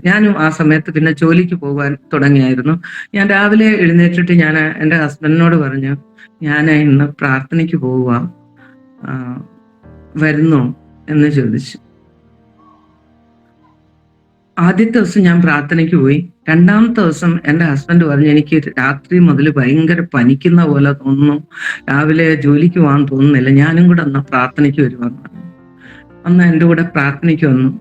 ഞാനും ആ സമയത്ത് പിന്നെ ജോലിക്ക് പോകാൻ തുടങ്ങിയായിരുന്നു. ഞാൻ രാവിലെ എഴുന്നേറ്റിട്ട് ഞാൻ എൻ്റെ ഹസ്ബൻഡിനോട് പറഞ്ഞു, ഞാൻ ഇന്ന് പ്രാർത്ഥനയ്ക്ക് പോവുക, വരുന്നോ എന്ന് ചോദിച്ചു. ആദ്യത്തെ ദിവസം ഞാൻ പ്രാർത്ഥനയ്ക്ക് പോയി. രണ്ടാമത്തെ ദിവസം എൻ്റെ ഹസ്ബൻഡ് പറഞ്ഞു, എനിക്ക് രാത്രി മുതൽ ഭയങ്കര പനിക്കുന്ന പോലെ തോന്നുന്നു, രാവിലെ ജോലിക്ക് പോകാൻ തോന്നുന്നില്ല, ഞാനും കൂടെ അന്ന് പ്രാർത്ഥനയ്ക്ക് വരുവാന്ന് പറഞ്ഞു. അന്ന് എൻ്റെ കൂടെ പ്രാർത്ഥനയ്ക്ക് വന്നു.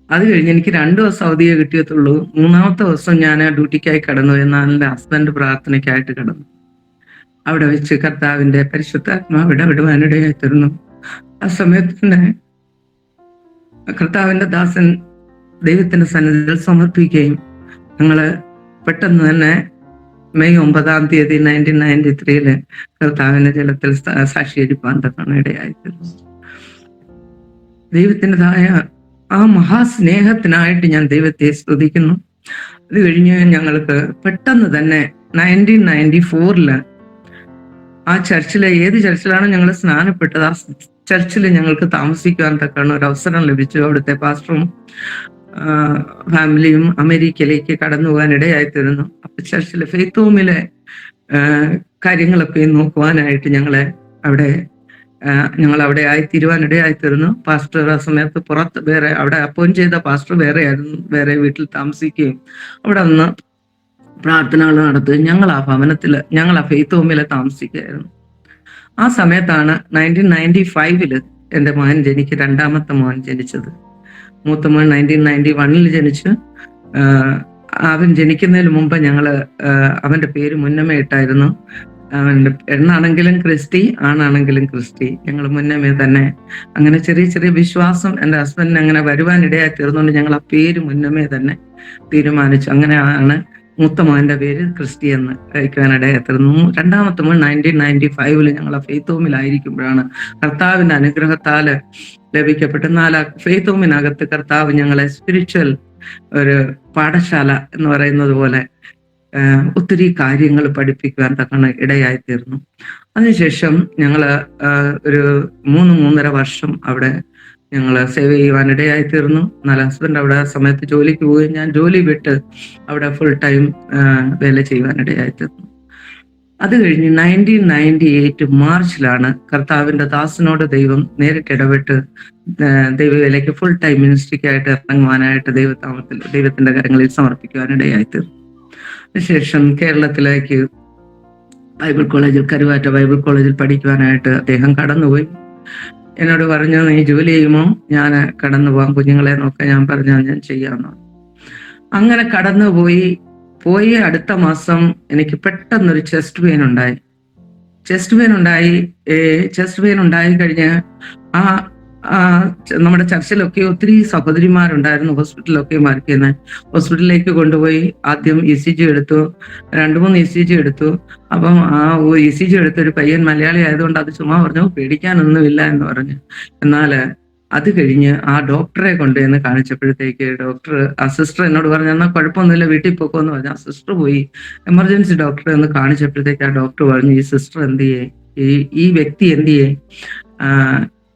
അത് കഴിഞ്ഞ് എനിക്ക് 2 ദിവസം അവധിയെ കിട്ടിയതുള്ളൂ. 3-ാമത്തെ ദിവസം ഞാൻ ഡ്യൂട്ടിക്കായി കടന്നു. എന്നാൽ എൻ്റെ ഹസ്ബൻഡ് പ്രാർത്ഥനയ്ക്കായിട്ട് കടന്നു. അവിടെ വെച്ച് കർത്താവിന്റെ പരിശുദ്ധാത്മാവ് ഇടപെടുവാനിടയായിത്തീർന്നു. ആ സമയത്ത് തന്നെ കർത്താവിന്റെ ദാസൻ ദൈവത്തിന്റെ സന്നിധിയിൽ സമർപ്പിക്കുകയും ഞങ്ങള് പെട്ടെന്ന് തന്നെ മെയ് 9-ാം തീയതി 1993 കർത്താവിന്റെ ജലത്തിൽ സാക്ഷീകരിപ്പാൻ തക്കാണ് ഇടയായിത്തീർന്നു. ദൈവത്തിൻ്റെതായ ആ മഹാസ്നേഹത്തിനായിട്ട് ഞാൻ ദൈവത്തെ സ്തുതിക്കുന്നു. അത് കഴിഞ്ഞ് ഞങ്ങൾക്ക് പെട്ടെന്ന് തന്നെ 1994 ആ ചർച്ചിലെ, ഏത് ചർച്ചിലാണ് ഞങ്ങൾ സ്നാനപ്പെട്ടത്, ആ ചർച്ചിൽ ഞങ്ങൾക്ക് താമസിക്കുവാൻ തക്കാണ് ഒരു അവസരം ലഭിച്ചു. അവിടുത്തെ പാസ്റ്ററും ഫാമിലിയും അമേരിക്കയിലേക്ക് കടന്നു പോകാൻ ഇടയായിത്തീരുന്നു. അപ്പൊ ചർച്ചിലെ ഫെയ്ത്ത് ഹോമിലെ കാര്യങ്ങളൊക്കെ നോക്കുവാനായിട്ട് ഞങ്ങൾ അവിടെ ആയിത്തീരുവാനിടയായിത്തീരുന്നു. പാസ്റ്റർ ആ സമയത്ത് പുറത്ത് വേറെ, അവിടെ അപ്പോയിന്റ് ചെയ്ത പാസ്റ്റർ വേറെയായിരുന്നു, വേറെ വീട്ടിൽ താമസിക്കുകയും അവിടെ നിന്ന് പ്രാർത്ഥനകൾ നടത്തുകയും ഞങ്ങൾ ആ ഫെയ്ത്ത് ഹോമിൽ താമസിക്കുകയായിരുന്നു. ആ സമയത്താണ് 1995 എൻ്റെ മകൻ രണ്ടാമത്തെ മോൻ ജനിച്ചത്. മൂത്ത മോൻ 1991 ജനിച്ചു. അവൻ ജനിക്കുന്നതിന് മുമ്പ് അവന്റെ പേര് മുന്നമേ ഇട്ടായിരുന്നു. അവന്റെ പെണ്ണാണെങ്കിലും ക്രിസ്റ്റി, ആണാണെങ്കിലും ക്രിസ്റ്റി. ഞങ്ങൾ മുന്നമേ തന്നെ അങ്ങനെ ചെറിയ ചെറിയ വിശ്വാസം എൻ്റെ ഹസ്ബൻഡിന് അങ്ങനെ വരുവാനിടയായി തീർന്നുകൊണ്ട് ഞങ്ങൾ ആ പേര് മുന്നമേ തന്നെ തീരുമാനിച്ചു. അങ്ങനെയാണ് മൂത്ത മോന്റെ പേര് ക്രിസ്റ്റി എന്ന് കഴിക്കുവാനിടയായിരുന്നു. രണ്ടാമത്തെ മോൻ 1995 ഞങ്ങൾ ആ ഫെയ്ത്ത് ഹോമിലായിരിക്കുമ്പോഴാണ് കർത്താവിന്റെ അനുഗ്രഹത്താല് ലഭിക്കപ്പെട്ട ഫെയ്ത്ത് ഹോമിനകത്ത് കർത്താവ് ഞങ്ങളെ സ്പിരിച്വൽ ഒരു പാഠശാല എന്ന് പറയുന്നത് പോലെ ഒത്തിരി കാര്യങ്ങൾ പഠിപ്പിക്കുവാൻ തക്കാണ് ഇടയായിത്തീർന്നു. അതിനുശേഷം ഞങ്ങള് ഒരു 3-3.5 വർഷം അവിടെ ഞങ്ങൾ സേവ് ചെയ്യുവാനിടയായി തീർന്നു. എന്നാൽ ഹസ്ബൻഡ് അവിടെ ആ സമയത്ത് ജോലിക്ക് പോവുകയും ഞാൻ ജോലി വിട്ട് അവിടെ ഫുൾ ടൈം വേല ചെയ്യുവാനിടയായി തീർന്നു. അത് കഴിഞ്ഞ് 1998 മാർച്ചിലാണ് കർത്താവിന്റെ ദാസനോട് ദൈവം നേരിട്ട് ഇടപെട്ട് ദൈവവേലയ്ക്ക് ഫുൾ ടൈം മിനിസ്ട്രിക്കായിട്ട് ഇറങ്ങുവാനായിട്ട് ദൈവത്തിന്റെ കരങ്ങളിൽ സമർപ്പിക്കുവാനിടയായി തീർന്നു. അതിനുശേഷം കേരളത്തിലേക്ക് ബൈബിൾ കോളേജിൽ, കരുവാറ്റ ബൈബിൾ കോളേജിൽ പഠിക്കുവാനായിട്ട് അദ്ദേഹം കടന്നുപോയി. എന്നോട് പറഞ്ഞു, നീ ജോലി ചെയ്യുമോ? ഞാൻ കടന്നു പോകാം, കുഞ്ഞുങ്ങളെ നോക്കാൻ. ഞാൻ പറഞ്ഞു, ഞാൻ ചെയ്യാമെന്ന്. അങ്ങനെ കടന്നുപോയി. അടുത്ത മാസം എനിക്ക് പെട്ടെന്നൊരു ചെസ്റ്റ് പെയിൻ ഉണ്ടായി. ചെസ്റ്റ് പെയിൻ ഉണ്ടായി കഴിഞ്ഞ് നമ്മുടെ ചർച്ചിലൊക്കെ ഒത്തിരി സഹോദരിമാരുണ്ടായിരുന്നു, ഹോസ്പിറ്റലിലൊക്കെ മറിക്കുന്ന. ഹോസ്പിറ്റലിലേക്ക് കൊണ്ടുപോയി ആദ്യം ECG എടുത്തു, 2-3 ECG എടുത്തു. അപ്പം ആ ECG എടുത്തൊരു പയ്യൻ മലയാളി ആയതുകൊണ്ട് അത് ചുമ്മാ പറഞ്ഞു, പേടിക്കാനൊന്നുമില്ല എന്ന് പറഞ്ഞു. എന്നാൽ അത് കഴിഞ്ഞ് ആ ഡോക്ടറെ കൊണ്ടുവന്ന് കാണിച്ചപ്പോഴത്തേക്ക് ആ സിസ്റ്റർ എന്നോട് പറഞ്ഞു, എന്നാൽ കുഴപ്പമൊന്നുമില്ല, വീട്ടിൽ പോക്കോന്ന് പറഞ്ഞു. ആ സിസ്റ്റർ പോയി എമർജൻസി ഡോക്ടറെ ഒന്ന് കാണിച്ചപ്പോഴത്തേക്ക് ആ ഡോക്ടർ പറഞ്ഞു, ഈ സിസ്റ്റർ എന്ത് ചെയ്യേ, ഈ വ്യക്തി എന്ത് ചെയ്യേ,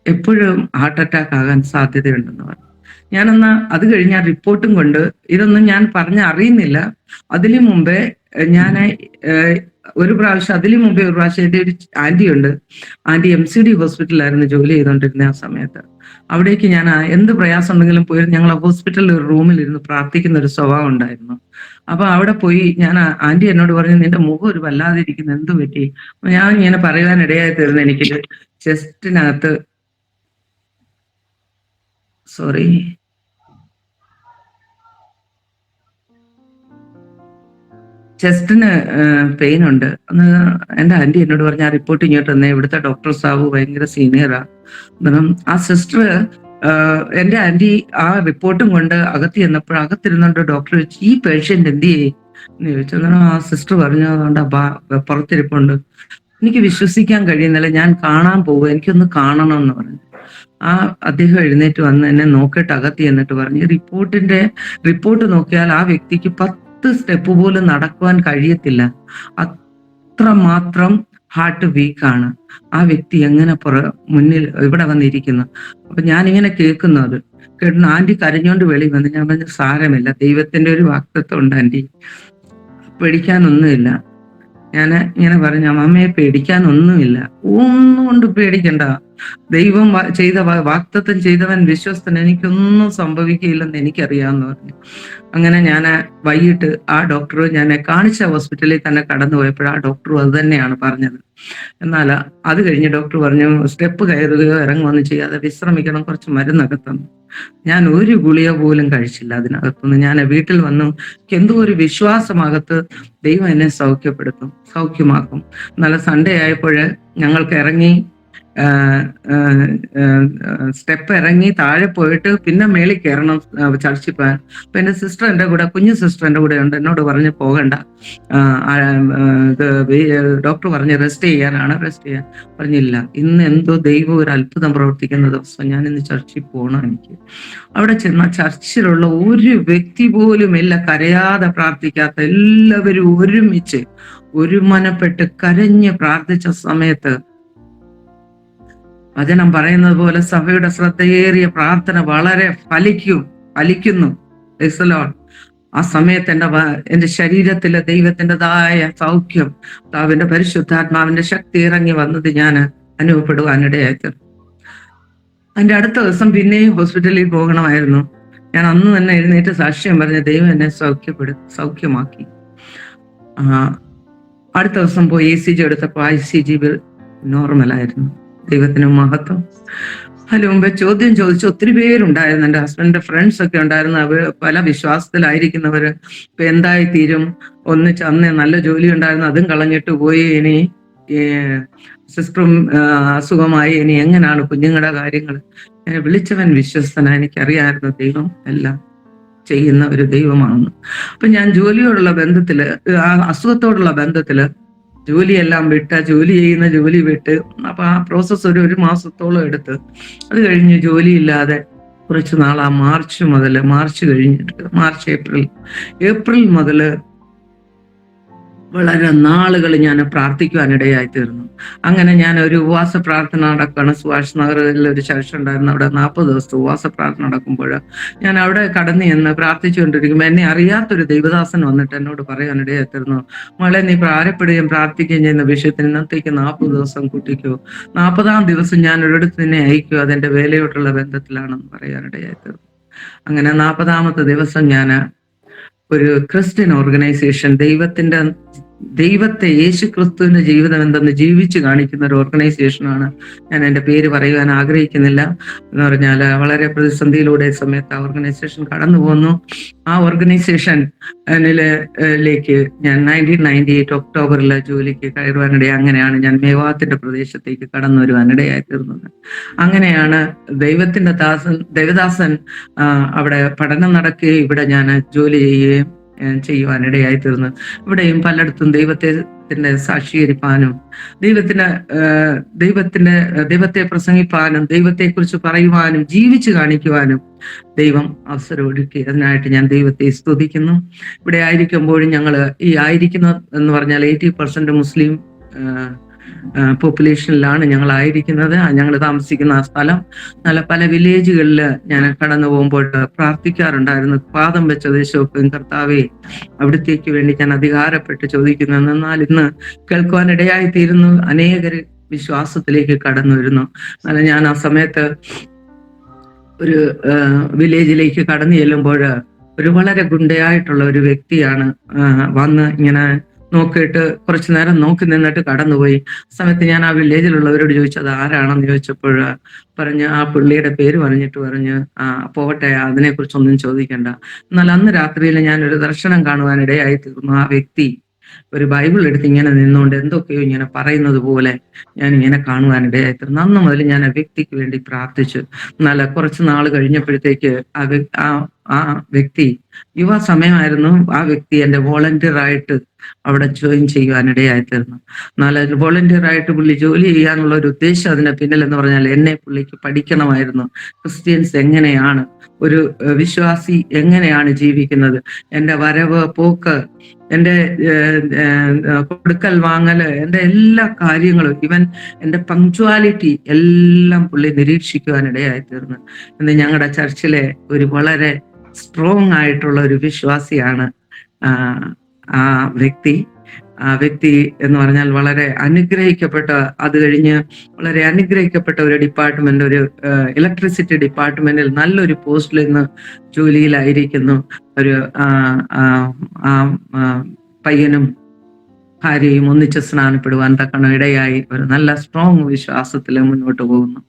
എപ്പോഴും ഹാർട്ട് അറ്റാക്ക് ആകാൻ സാധ്യതയുണ്ടെന്ന് പറഞ്ഞു. ഞാനെന്നാ അത് കഴിഞ്ഞ ആ റിപ്പോർട്ടും കൊണ്ട്, ഇതൊന്നും ഞാൻ അറിയുന്നില്ല. അതിനു മുമ്പേ ഒരു പ്രാവശ്യം എൻ്റെ ഒരു ആന്റി ഉണ്ട്. ആന്റി MCD ഹോസ്പിറ്റലിലായിരുന്നു ജോലി ചെയ്തുകൊണ്ടിരുന്ന ആ സമയത്ത്. അവിടേക്ക് ഞാൻ എന്ത് പ്രയാസം ഉണ്ടെങ്കിലും പോയി, ഞങ്ങൾ ഹോസ്പിറ്റലിൽ ഒരു റൂമിലിരുന്ന് പ്രാർത്ഥിക്കുന്ന ഒരു സ്വഭാവം ഉണ്ടായിരുന്നു. അപ്പൊ അവിടെ പോയി ആന്റി എന്നോട് പറഞ്ഞു, നിന്റെ മുഖം ഒരു വല്ലാതെ ഇരിക്കുന്നു, എന്ത് പറ്റി? അപ്പൊ ഞാൻ ഇങ്ങനെ പറയുവാനിടയായി തീർന്നു, എനിക്ക് ചെസ്റ്റിനകത്ത് ചെസ്റ്റിന് പെയിൻ ഉണ്ട്. എന്റെ ആന്റി എന്നോട് പറഞ്ഞ, ആ റിപ്പോർട്ട് ഇങ്ങോട്ട് തന്നെ, ഇവിടുത്തെ ഡോക്ടർ സാബു ഭയങ്കര സീനിയറാ. ആ സിസ്റ്റർ, എന്റെ ആന്റി ആ റിപ്പോർട്ടും കൊണ്ട് അകത്ത് ചെന്നപ്പോൾ അകത്തിരുന്നുണ്ട് ഡോക്ടർ ചോദിച്ചു, ഈ പേഷ്യന്റ് എന്ത് ചെയ്യേ എന്ന് ചോദിച്ചു. ആ സിസ്റ്റർ പറഞ്ഞു, അതുകൊണ്ട് പുറത്തിരിപ്പുണ്ട്. എനിക്ക് വിശ്വസിക്കാൻ കഴിയുന്നില്ല, ഞാൻ കാണാൻ പോകുക, എനിക്കൊന്ന് കാണണം എന്ന് പറഞ്ഞു. അദ്ദേഹം എഴുന്നേറ്റ് വന്ന് എന്നെ നോക്കിയിട്ട് അകത്ത് ചെന്നിട്ട് പറഞ്ഞു, റിപ്പോർട്ട് നോക്കിയാൽ ആ വ്യക്തിക്ക് 10 സ്റ്റെപ്പ് പോലും നടക്കുവാൻ കഴിയത്തില്ല, അത്രമാത്രം ഹാർട്ട് വീക്കാണ്. ആ വ്യക്തി എങ്ങനെ മുന്നിൽ ഇവിടെ വന്നിരിക്കുന്നു. അപ്പൊ ഞാനിങ്ങനെ കേൾക്കുന്നു. അത് കേട്ടു ആന്റി കരഞ്ഞോണ്ട് വെളി വന്ന്. ഞാൻ പറഞ്ഞു, സാരമില്ല, ദൈവത്തിന്റെ ഒരു വാക്തത്വം ഉണ്ട് ആന്റി, പേടിക്കാനൊന്നുമില്ല. ഞാൻ ഇങ്ങനെ പറഞ്ഞു, അമ്മയെ പേടിക്കാനൊന്നുമില്ല, ഒന്നും കൊണ്ട് പേടിക്കണ്ട, ദൈവം വാക്തത്വം ചെയ്തവൻ വിശ്വസ്തൻ, എനിക്കൊന്നും സംഭവിക്കില്ലെന്ന് എനിക്കറിയാമെന്ന് പറഞ്ഞു. അങ്ങനെ ഞാൻ വൈകിട്ട് ആ ഡോക്ടർ, ഞാൻ കാണിച്ച ഹോസ്പിറ്റലിൽ തന്നെ കടന്നുപോയപ്പോൾ ആ ഡോക്ടറും അത് തന്നെയാണ് പറഞ്ഞത്. എന്നാൽ അത് കഴിഞ്ഞ് ഡോക്ടർ പറഞ്ഞു, സ്റ്റെപ്പ് കയറുകയോ ഇറങ്ങുകയൊന്നും ചെയ്യാതെ വിശ്രമിക്കണം, കുറച്ച് മരുന്നൊക്കെ തന്നു. ഞാൻ ഒരു ഗുളിക പോലും കഴിച്ചില്ല അതിനകത്തുനിന്ന്. ഞാൻ വീട്ടിൽ വന്നു, എന്തോ ഒരു വിശ്വാസമകത്ത്, ദൈവം എന്നെ സൗഖ്യമാക്കും. നല്ല സൺഡേ ആയപ്പോൾ ഞങ്ങൾക്ക് ഇറങ്ങി, സ്റ്റെപ്പ് ഇറങ്ങി താഴെ പോയിട്ട് പിന്നെ മേളിൽ കയറണം ചർച്ചിൽ പോകാൻ. അപ്പൊ എന്റെ സിസ്റ്റർ എൻ്റെ കൂടെ, കുഞ്ഞു സിസ്റ്റർ എൻ്റെ കൂടെ ഉണ്ട്. എന്നോട് പറഞ്ഞ് പോകണ്ട, ഡോക്ടർ പറഞ്ഞ് റെസ്റ്റ് ചെയ്യാനാണ്. പറഞ്ഞില്ല, ഇന്ന് എന്തോ ദൈവം ഒരു അത്ഭുതം പ്രവർത്തിക്കുന്ന ദിവസം, ഞാൻ ഇന്ന് ചർച്ചിൽ പോകണം. എനിക്ക് അവിടെ ചെന്ന ചർച്ചിലുള്ള ഒരു വ്യക്തി പോലും ഇല്ല കരയാതെ പ്രാർത്ഥിക്കാത്ത, എല്ലാവരും ഒരുമിച്ച് ഒരു മനപ്പെട്ട് കരഞ്ഞ് പ്രാർത്ഥിച്ച സമയത്ത് വചനം പറയുന്നത് പോലെ സഭയുടെ ശ്രദ്ധയേറിയ പ്രാർത്ഥന വളരെ ഫലിക്കുന്നു. ആ സമയത്ത് എന്റെ ശരീരത്തിലെ ദൈവത്തിൻ്റെതായ സൗഖ്യം, കർത്താവിന്റെ പരിശുദ്ധാത്മാവിന്റെ ശക്തി ഇറങ്ങി വന്നത് ഞാൻ അനുഭവപ്പെടുവാനിടയായി. അതിന്റെ അടുത്ത ദിവസം പിന്നെയും ഹോസ്പിറ്റലിൽ പോകണമായിരുന്നു. ഞാൻ അന്ന് തന്നെ എഴുന്നേറ്റ് സാക്ഷ്യം പറഞ്ഞ, ദൈവം എന്നെ സൗഖ്യമാക്കി. അടുത്ത ദിവസം പോയി ECG എടുത്തപ്പോൾ ICG നോർമലായിരുന്നു. ദൈവത്തിന് മഹത്വം. അതിന് മുമ്പേ ചോദ്യം ചോദിച്ച ഒത്തിരി പേരുണ്ടായിരുന്നു. എൻ്റെ ഹസ്ബൻഡിന്റെ ഫ്രണ്ട്സ് ഒക്കെ ഉണ്ടായിരുന്നു. അവർ പല വിശ്വാസത്തിലായിരിക്കുന്നവര്. ഇപ്പൊ എന്തായി തീരും, ഒന്നിച്ച് അന്ന് നല്ല ജോലി ഉണ്ടായിരുന്നു, അതും കളഞ്ഞിട്ട് പോയി. ഇനി സിസ്റ്ററും അസുഖമായി, ഇനി എങ്ങനെയാണ് കുഞ്ഞുങ്ങളുടെ കാര്യങ്ങൾ? വിളിച്ചവൻ വിശ്വസ്തന. എനിക്കറിയാമായിരുന്നു ദൈവം എല്ലാം ചെയ്യുന്ന ഒരു ദൈവമാണ്. അപ്പൊ ഞാൻ ജോലിയോടുള്ള ബന്ധത്തില്, അസുഖത്തോടുള്ള ബന്ധത്തില് ജോലിയെല്ലാം ജോലി വിട്ട്, അപ്പൊ ആ പ്രോസസ്സ് ഒരു മാസത്തോളം എടുത്ത്. അത് കഴിഞ്ഞ് ജോലിയില്ലാതെ കുറച്ച് നാൾ, ആ മാർച്ച് കഴിഞ്ഞിട്ട്, ഏപ്രിൽ മുതൽ വളരെ നാളുകൾ ഞാൻ പ്രാർത്ഥിക്കുവാനിടയായി തീർന്നു. അങ്ങനെ ഞാൻ ഒരു ഉപവാസ പ്രാർത്ഥന നടക്കുകയാണ്. സുഭാഷ് നഗറിൽ ഒരു ചർച്ച ഉണ്ടായിരുന്നു. അവിടെ 40 ദിവസത്തെ ഉപവാസ പ്രാർത്ഥന നടക്കുമ്പോൾ ഞാൻ അവിടെ കടന്നു ചെന്ന് പ്രാർത്ഥിച്ചുകൊണ്ടിരിക്കുമ്പോൾ എന്നെ അറിയാത്തൊരു ദൈവദാസൻ വന്നിട്ട് എന്നോട് പറയാനിടയായി തീർന്നു, മോളെ നീ ഭാരപ്പെടുകയും പ്രാർത്ഥിക്കുകയും ചെയ്യുന്ന വിഷയത്തിന് ഇന്നത്തേക്ക് 40 ദിവസം കൂട്ടിക്കോ, 40ാം ദിവസം ഞാൻ ഒരിടത്ത് നിന്നെ അയക്കൂ, അതെന്റെ വേലയോട്ടുള്ള ബന്ധത്തിലാണെന്ന് പറയാനിടയായി തീർന്നു. അങ്ങനെ 40ാമത്തെ ദിവസം ഞാൻ ഒരു ക്രിസ്ത്യൻ ഓർഗനൈസേഷൻ, ദൈവത്തെ യേശു ക്രിസ്തുവിന്റെ ജീവിതം എന്തെന്ന് ജീവിച്ച് കാണിക്കുന്ന ഒരു ഓർഗനൈസേഷനാണ്. ഞാൻ എൻ്റെ പേര് പറയുവാൻ ആഗ്രഹിക്കുന്നില്ല. എന്ന് പറഞ്ഞാൽ വളരെ പ്രതിസന്ധിയിലൂടെ സമയത്ത് ആ ഓർഗനൈസേഷൻ കടന്നു പോന്നു. ആ ഓർഗനൈസേഷനിലേക്ക് ഞാൻ 1998 ഒക്ടോബറിൽ ജോലിക്ക് കയറുവാനിടയായി. അങ്ങനെയാണ് ഞാൻ മേവാത്തിന്റെ പ്രദേശത്തേക്ക് കടന്നു വരുവാനിടയായി തീർന്നത്. അങ്ങനെയാണ് ദേവദാസൻ അവിടെ പഠനം നടക്കുകയും ഇവിടെ ഞാൻ ജോലി ചെയ്യുവാനിടയായി തീർന്നു. ഇവിടെയും പലയിടത്തും ദൈവത്തിന്റെ സാക്ഷീകരിപ്പാനും ദൈവത്തെ പ്രസംഗിപ്പാനും ദൈവത്തെക്കുറിച്ച് പറയുവാനും ജീവിച്ചു കാണിക്കുവാനും ദൈവം അവസരം ഒരുക്കി. അതിനായിട്ട് ഞാൻ ദൈവത്തെ സ്തുതിക്കുന്നു. ഇവിടെ ആയിരിക്കുമ്പോഴും ഈ ആയിരിക്കുന്ന എന്ന് പറഞ്ഞാൽ 80% മുസ്ലിം പോപ്പുലേഷനിലാണ് ഞങ്ങൾ ആയിരിക്കുന്നത്. ഞങ്ങൾ താമസിക്കുന്ന ആ സ്ഥലം നല്ല പല വില്ലേജുകളിൽ ഞാൻ കടന്നു പോകുമ്പോൾ പ്രാർത്ഥിക്കാറുണ്ടായിരുന്നു. പാദം വെച്ച ദേശമൊക്കെ കർത്താവേ അവിടത്തേക്ക് വേണ്ടി ഞാൻ അധികാരപ്പെട്ട് ചോദിക്കുന്നു. എന്നാൽ ഇന്ന് കേൾക്കുവാനിടയായി തീരുന്നു, അനേകര് വിശ്വാസത്തിലേക്ക് കടന്നു വരുന്നു. എന്നാൽ ഞാൻ ആ സമയത്ത് ഒരു വില്ലേജിലേക്ക് കടന്നു ചെല്ലുമ്പോൾ ഒരു വളരെ ഗുണ്ടയായിട്ടുള്ള ഒരു വ്യക്തിയാണ് വന്ന് ഇങ്ങനെ നോക്കിയിട്ട് കുറച്ചു നേരം നോക്കി നിന്നിട്ട് കടന്നുപോയി. സമയത്ത് ഞാൻ ആ വില്ലേജിലുള്ളവരോട് ചോദിച്ചു അത് ആരാണെന്ന് ചോദിച്ചപ്പോൾ പറഞ്ഞ് ആ പുള്ളിയുടെ പേര് പറഞ്ഞു പോവട്ടെ, അതിനെക്കുറിച്ചൊന്നും ചോദിക്കണ്ട. എന്നാൽ അന്ന് രാത്രിയിൽ ഞാൻ ഒരു ദർശനം കാണുവാനിടയായി തീർന്നു. ആ വ്യക്തി ഒരു ബൈബിൾ എടുത്ത് ഇങ്ങനെ നിന്നുകൊണ്ട് എന്തൊക്കെയോ ഇങ്ങനെ പറയുന്നത് പോലെ ഞാൻ ഇങ്ങനെ കാണുവാനിടയായി തീർന്നു. അന്ന് മുതൽ ഞാൻ ആ വ്യക്തിക്ക് വേണ്ടി പ്രാർത്ഥിച്ചു. എന്നാൽ കുറച്ച് നാൾ കഴിഞ്ഞപ്പോഴത്തേക്ക് ആ വ്യക്തി യുവ സമയമായിരുന്നു. ആ വ്യക്തി എൻ്റെ വോളണ്ടിയർ ആയിട്ട് അവിടെ ജോയിൻ ചെയ്യുവാനിടയായി തീർന്നു. എന്നാൽ വോളണ്ടിയർ ആയിട്ട് പുള്ളി ജോലി ചെയ്യാനുള്ള ഒരു ഉദ്ദേശം അതിന്റെ പിന്നിൽ എന്ന് പറഞ്ഞാൽ പുള്ളിക്ക് പഠിക്കണമായിരുന്നു. ക്രിസ്ത്യൻസ് എങ്ങനെയാണ്, ഒരു വിശ്വാസി എങ്ങനെയാണ് ജീവിക്കുന്നത്, എൻ്റെ വരവ് പോക്ക്, എൻ്റെ കൊടുക്കൽ വാങ്ങല്, എൻ്റെ എല്ലാ കാര്യങ്ങളും, ഈവൻ എൻ്റെ പങ്ക്ച്വാലിറ്റി എല്ലാം പുള്ളി നിരീക്ഷിക്കുവാനിടയായി തീർന്നു. എന്ന് ഞങ്ങളുടെ ചർച്ചിലെ ഒരു വളരെ സ്ട്രോങ് ആയിട്ടുള്ള ഒരു വിശ്വാസിയാണ് ആ വ്യക്തി എന്ന് പറഞ്ഞാൽ വളരെ അനുഗ്രഹിക്കപ്പെട്ട, അത് കഴിഞ്ഞ് വളരെ അനുഗ്രഹിക്കപ്പെട്ട ഒരു ഡിപ്പാർട്ട്മെന്റ്, ഒരു ഇലക്ട്രിസിറ്റി ഡിപ്പാർട്ട്മെന്റിൽ നല്ലൊരു പോസ്റ്റിൽ ഇന്ന് ജോലിയിലായിരിക്കുന്നു. ഒരു പയ്യനും ഭാര്യയും ഒന്നിച്ച് സ്നാനപ്പെടുവാൻ തക്കണം ഇടയായി ഒരു നല്ല സ്ട്രോങ് വിശ്വാസത്തിൽ മുന്നോട്ട് പോകുന്നു.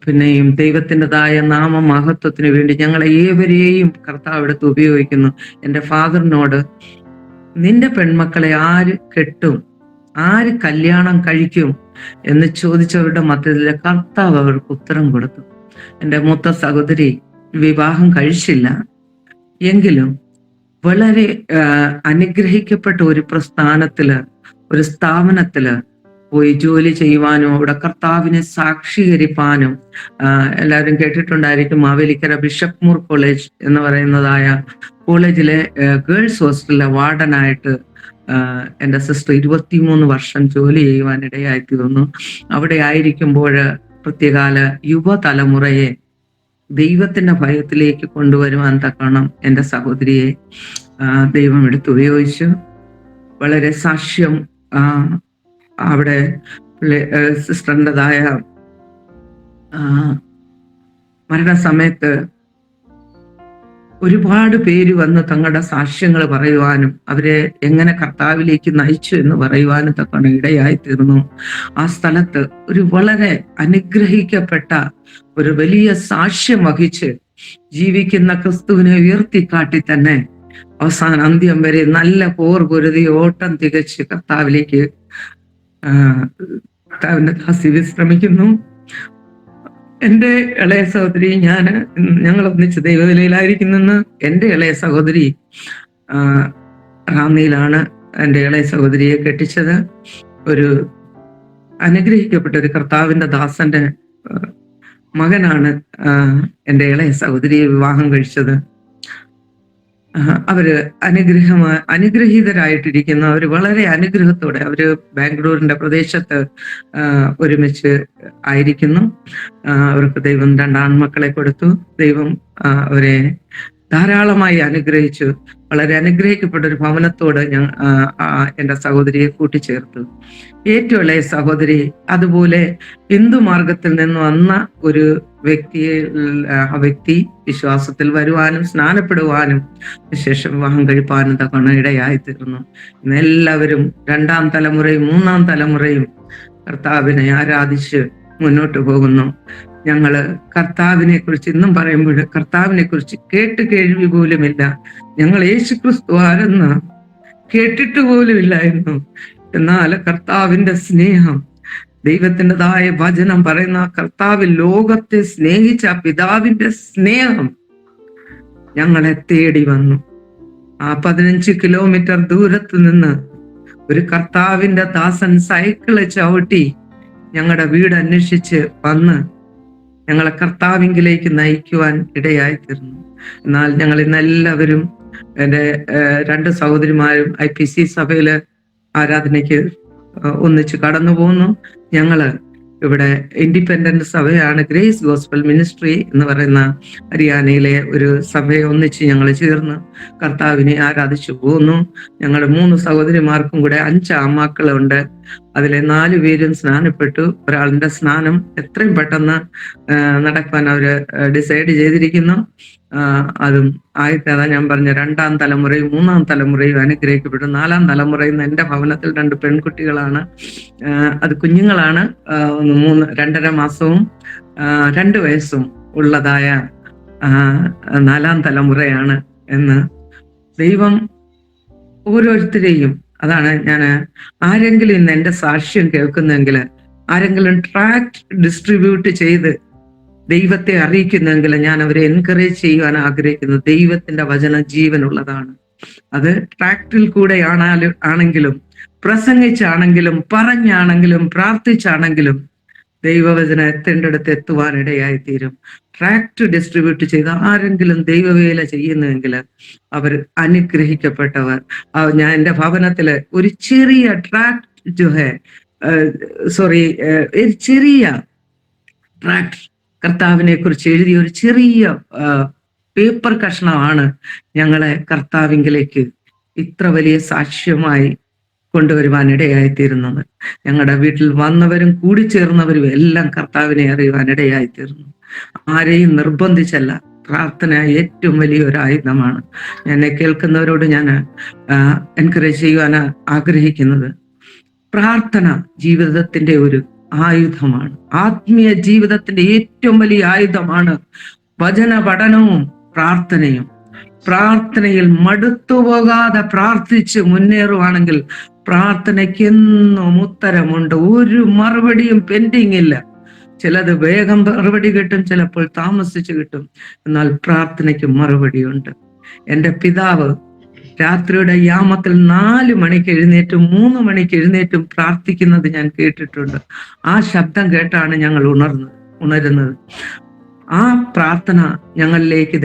പിന്നെയും ദൈവത്തിൻ്റെതായ നാമമഹത്വത്തിന് വേണ്ടി ഞങ്ങളെ ഏവരെയും കർത്താവ് എടുത്ത് ഉപയോഗിക്കുന്നു. എൻ്റെ ഫാദറിനോട് നിന്റെ പെൺമക്കളെ ആര് കെട്ടും, ആര് കല്യാണം കഴിക്കും എന്ന് ചോദിച്ചവരുടെ മധ്യത്തിലെ കർത്താവ് അവർക്ക് ഉത്തരം കൊടുത്തു. എൻ്റെ മൂത്ത സഹോദരി വിവാഹം കഴിച്ചില്ല, എങ്കിലും വളരെ അനുഗ്രഹിക്കപ്പെട്ട ഒരു ഒരു സ്ഥാപനത്തില് പോയി ജോലി ചെയ്യുവാനും അവിടെ കർത്താവിനെ സാക്ഷീകരിപ്പാനും, എല്ലാവരും കേട്ടിട്ടുണ്ടായിരിക്കും മാവേലിക്കര ബിഷപ്പ് മൂർ കോളേജ് എന്ന് പറയുന്നതായ കോളേജിലെ ഗേൾസ് ഹോസ്റ്റലിലെ വാർഡനായിട്ട് എൻ്റെ സിസ്റ്റർ 23 വർഷം ജോലി ചെയ്യുവാനിടയായി തീർന്നു. അവിടെ ആയിരിക്കുമ്പോൾ പ്രത്യേകാല യുവതലമുറയെ ദൈവത്തിന്റെ ഭയത്തിലേക്ക് കൊണ്ടുവരുവാൻ തക്കണം എൻ്റെ സഹോദരിയെ ദൈവം എടുത്തുപയോഗിച്ചു. വളരെ സാക്ഷ്യം അവിടെ സിസ്റ്ററിൻ്റെതായ മരണസമയത്ത് ഒരുപാട് പേര് വന്ന് തങ്ങളുടെ സാക്ഷ്യങ്ങൾ പറയുവാനും അവരെ എങ്ങനെ കർത്താവിലേക്ക് നയിച്ചു എന്ന് പറയുവാനും തക്കണം ഇടയായി തീർന്നു. ആ സ്ഥലത്ത് ഒരു വളരെ അനുഗ്രഹിക്കപ്പെട്ട ഒരു വലിയ സാക്ഷ്യം വഹിച്ച് ജീവിക്കുന്ന ക്രിസ്തുവിനെ ഉയർത്തിക്കാട്ടി തന്നെ അവസാന അന്ത്യം വരെ നല്ല പോർ പൊരുതി ഓട്ടം തികച്ച് കർത്താവിലേക്ക് കർത്താവിന്റെ ദാസി വിശ്രമിക്കുന്നു. എൻ്റെ ഇളയ സഹോദരി ഞങ്ങൾ ഒന്നിച്ച് ദൈവവിലയിലായിരിക്കുന്നെന്ന് എൻ്റെ ഇളയ സഹോദരി റാന്നിയിലാണ് എൻ്റെ ഇളയ സഹോദരിയെ കെട്ടിച്ചത്. ഒരു അനുഗ്രഹിക്കപ്പെട്ട ഒരു കർത്താവിന്റെ ദാസന്റെ മകനാണ് എൻ്റെ ഇളയ സഹോദരിയെ വിവാഹം കഴിച്ചത്. അവര് അനുഗ്രഹീതരായിട്ടിരിക്കുന്ന, അവര് വളരെ അനുഗ്രഹത്തോടെ അവര് ബാംഗ്ലൂരിന്റെ പ്രദേശത്ത് ഒരുമിച്ച് ആയിരിക്കുന്നു. അവർക്ക് ദൈവം 2 ആൺമക്കളെ കൊടുത്തു. ദൈവം അവരെ ധാരാളമായി അനുഗ്രഹിച്ചു. വളരെ അനുഗ്രഹിക്കപ്പെട്ട ഒരു ഭവനത്തോട് എന്റെ സഹോദരിയെ കൂട്ടിച്ചേർത്തു. ഏറ്റവും ഇളയ സഹോദരി അതുപോലെ ഹിന്ദു മാർഗത്തിൽ നിന്ന് വന്ന ഒരു വ്യക്തി വിശ്വാസത്തിൽ വരുവാനും സ്നാനപ്പെടുവാനും ശേഷം വിവാഹം കഴിപ്പാനും തക്കവണ്ണം ഇടയായി തീർന്നു. എല്ലാവരും 2ാം തലമുറയും 3ാം തലമുറയും കർത്താവിനെ ആരാധിച്ച് മുന്നോട്ട് പോകുന്നു. ഞങ്ങള് കർത്താവിനെ കുറിച്ച് ഇന്നും പറയുമ്പോൾ കർത്താവിനെ കുറിച്ച് കേട്ട് കേൾവി പോലുമില്ല. ഞങ്ങൾ യേശുക്രിസ്തു ആരെന്ന് കേട്ടിട്ട് പോലുമില്ലായിരുന്നു. എന്നാൽ കർത്താവിന്റെ സ്നേഹം, ദൈവത്തിൻ്റെതായ വചനം പറയുന്ന കർത്താവ് ലോകത്തെ സ്നേഹിച്ച പിതാവിന്റെ സ്നേഹം ഞങ്ങളെ തേടി വന്നു. ആ 15 കിലോമീറ്റർ ദൂരത്ത് നിന്ന് ഒരു കർത്താവിന്റെ ദാസൻ സൈക്കിള് ചവിട്ടി ഞങ്ങളുടെ വീട് അന്വേഷിച്ച് വന്ന് ഞങ്ങളെ കർത്താവിങ്കിലേക്ക് നയിക്കുവാൻ ഇടയായി തീർന്നു. എന്നാൽ ഞങ്ങൾ ഇന്നെല്ലാവരും, എൻ്റെ 2 സഹോദരിമാരും IPC സഭയില് ആരാധനയ്ക്ക് ഒന്നിച്ച് കടന്നു പോകുന്നു. ഞങ്ങള് ഇവിടെ ഇൻഡിപെൻഡന്റ് സഭയാണ്, ഗ്രേസ് ഗോസ്പൽ മിനിസ്ട്രി എന്ന് പറയുന്ന ഹരിയാനയിലെ ഒരു സഭയെ ഒന്നിച്ച് ഞങ്ങൾ ചേർന്ന് കർത്താവിനെ ആരാധിച്ചു പോകുന്നു. ഞങ്ങളുടെ 3 സഹോദരിമാർക്കും കൂടെ 5 ആൺമക്കളുണ്ട്. അതിലെ 4 പേരും സ്നാനപ്പെട്ടു. ഒരാളിന്റെ സ്നാനം എത്രയും പെട്ടെന്ന് നടക്കാൻ അവര് ഡിസൈഡ് ചെയ്തിരിക്കുന്നു. അതും അതാ ഞാൻ പറഞ്ഞ 2ാം തലമുറയും 3ാം തലമുറയും അനുഗ്രഹിക്കപ്പെട്ടു. 4ാം തലമുറയിൽ നിന്ന് എൻ്റെ ഭവനത്തിൽ 2 പെൺകുട്ടികളാണ്. അത് കുഞ്ഞുങ്ങളാണ്. 2.5 മാസവും 2 വയസ്സും ഉള്ളതായ 4ാം തലമുറയാണ് എന്ന് ദൈവം ഓരോരുത്തരെയും, അതാണ് ഞാൻ ആരെങ്കിലും ഇന്ന് എൻ്റെ സാക്ഷ്യം കേൾക്കുന്നെങ്കിൽ, ആരെങ്കിലും ട്രാക്ട് ഡിസ്ട്രിബ്യൂട്ട് ചെയ്ത് ദൈവത്തെ അറിയിക്കുന്നെങ്കിൽ ഞാൻ അവരെ എൻകറേജ് ചെയ്യുവാൻ ആഗ്രഹിക്കുന്നു. ദൈവത്തിന്റെ വചനം ജീവനുള്ളതാണ്. അത് ട്രാക്റ്റിൽ കൂടെ ആണെങ്കിലും പ്രസംഗിച്ചാണെങ്കിലും പറഞ്ഞാണെങ്കിലും പ്രാർത്ഥിച്ചാണെങ്കിലും ദൈവവചനം എത്തേണ്ടടുത്ത് എത്തുവാനിടയായി തീരും. ട്രാക്ട് ഡിസ്ട്രിബ്യൂട്ട് ചെയ്ത് ആരെങ്കിലും ദൈവവേല ചെയ്യുന്നുവെങ്കിൽ അവർ അനുഗ്രഹിക്കപ്പെട്ടവർ. ഞാൻ എൻ്റെ ഭവനത്തില് ഒരു ചെറിയ ഒരു ചെറിയ ട്രാക്ട് കർത്താവിനെ കുറിച്ച് എഴുതിയ ഒരു ചെറിയ പേപ്പർ കഷ്ണമാണ് ഞങ്ങളെ കർത്താവിങ്കിലേക്ക് ഇത്ര വലിയ സാക്ഷ്യമായി കൊണ്ടുവരുവാനിടയായിത്തീരുന്നത്. ഞങ്ങളുടെ വീട്ടിൽ വന്നവരും കൂടിച്ചേർന്നവരും എല്ലാം കർത്താവിനെ അറിയുവാനിടയായിത്തീർന്നു. ആരെയും നിർബന്ധിച്ചല്ല. പ്രാർത്ഥന ഏറ്റവും വലിയൊരു ആയുധമാണ്. എന്നെ കേൾക്കുന്നവരോട് ഞാൻ എൻകറേജ് ചെയ്യുവാൻ ആഗ്രഹിക്കുന്നത്, പ്രാർത്ഥന ജീവിതത്തിന്റെ ഒരു ആയുധമാണ്. ആത്മീയ ജീവിതത്തിന്റെ ഏറ്റവും വലിയ ആയുധമാണ് വചന പഠനവും പ്രാർത്ഥനയും. പ്രാർത്ഥനയിൽ മടുത്തുപോകാതെ പ്രാർത്ഥിച്ച് മുന്നേറുവാണെങ്കിൽ പ്രാർത്ഥനയ്ക്ക് എന്നും ഉത്തരമുണ്ട്. ഒരു മറുപടിയും പെൻഡിങ് ഇല്ല. ചിലത് വേഗം മറുപടി കിട്ടും, ചിലപ്പോൾ താമസിച്ച് കിട്ടും. എന്നാൽ പ്രാർത്ഥനയ്ക്ക് മറുപടിയുണ്ട്. എൻ്റെ പിതാവ് രാത്രിയുടെ യാമത്തിൽ 4 മണിക്ക് എഴുന്നേറ്റും 3 മണിക്ക് എഴുന്നേറ്റും പ്രാർത്ഥിക്കുന്നത് ഞാൻ കേട്ടിട്ടുണ്ട്. ആ ശബ്ദം കേട്ടാണ് ഞങ്ങൾ ഉണരുന്നത്. ആ പ്രാർത്ഥന ഞങ്ങളിലേക്ക്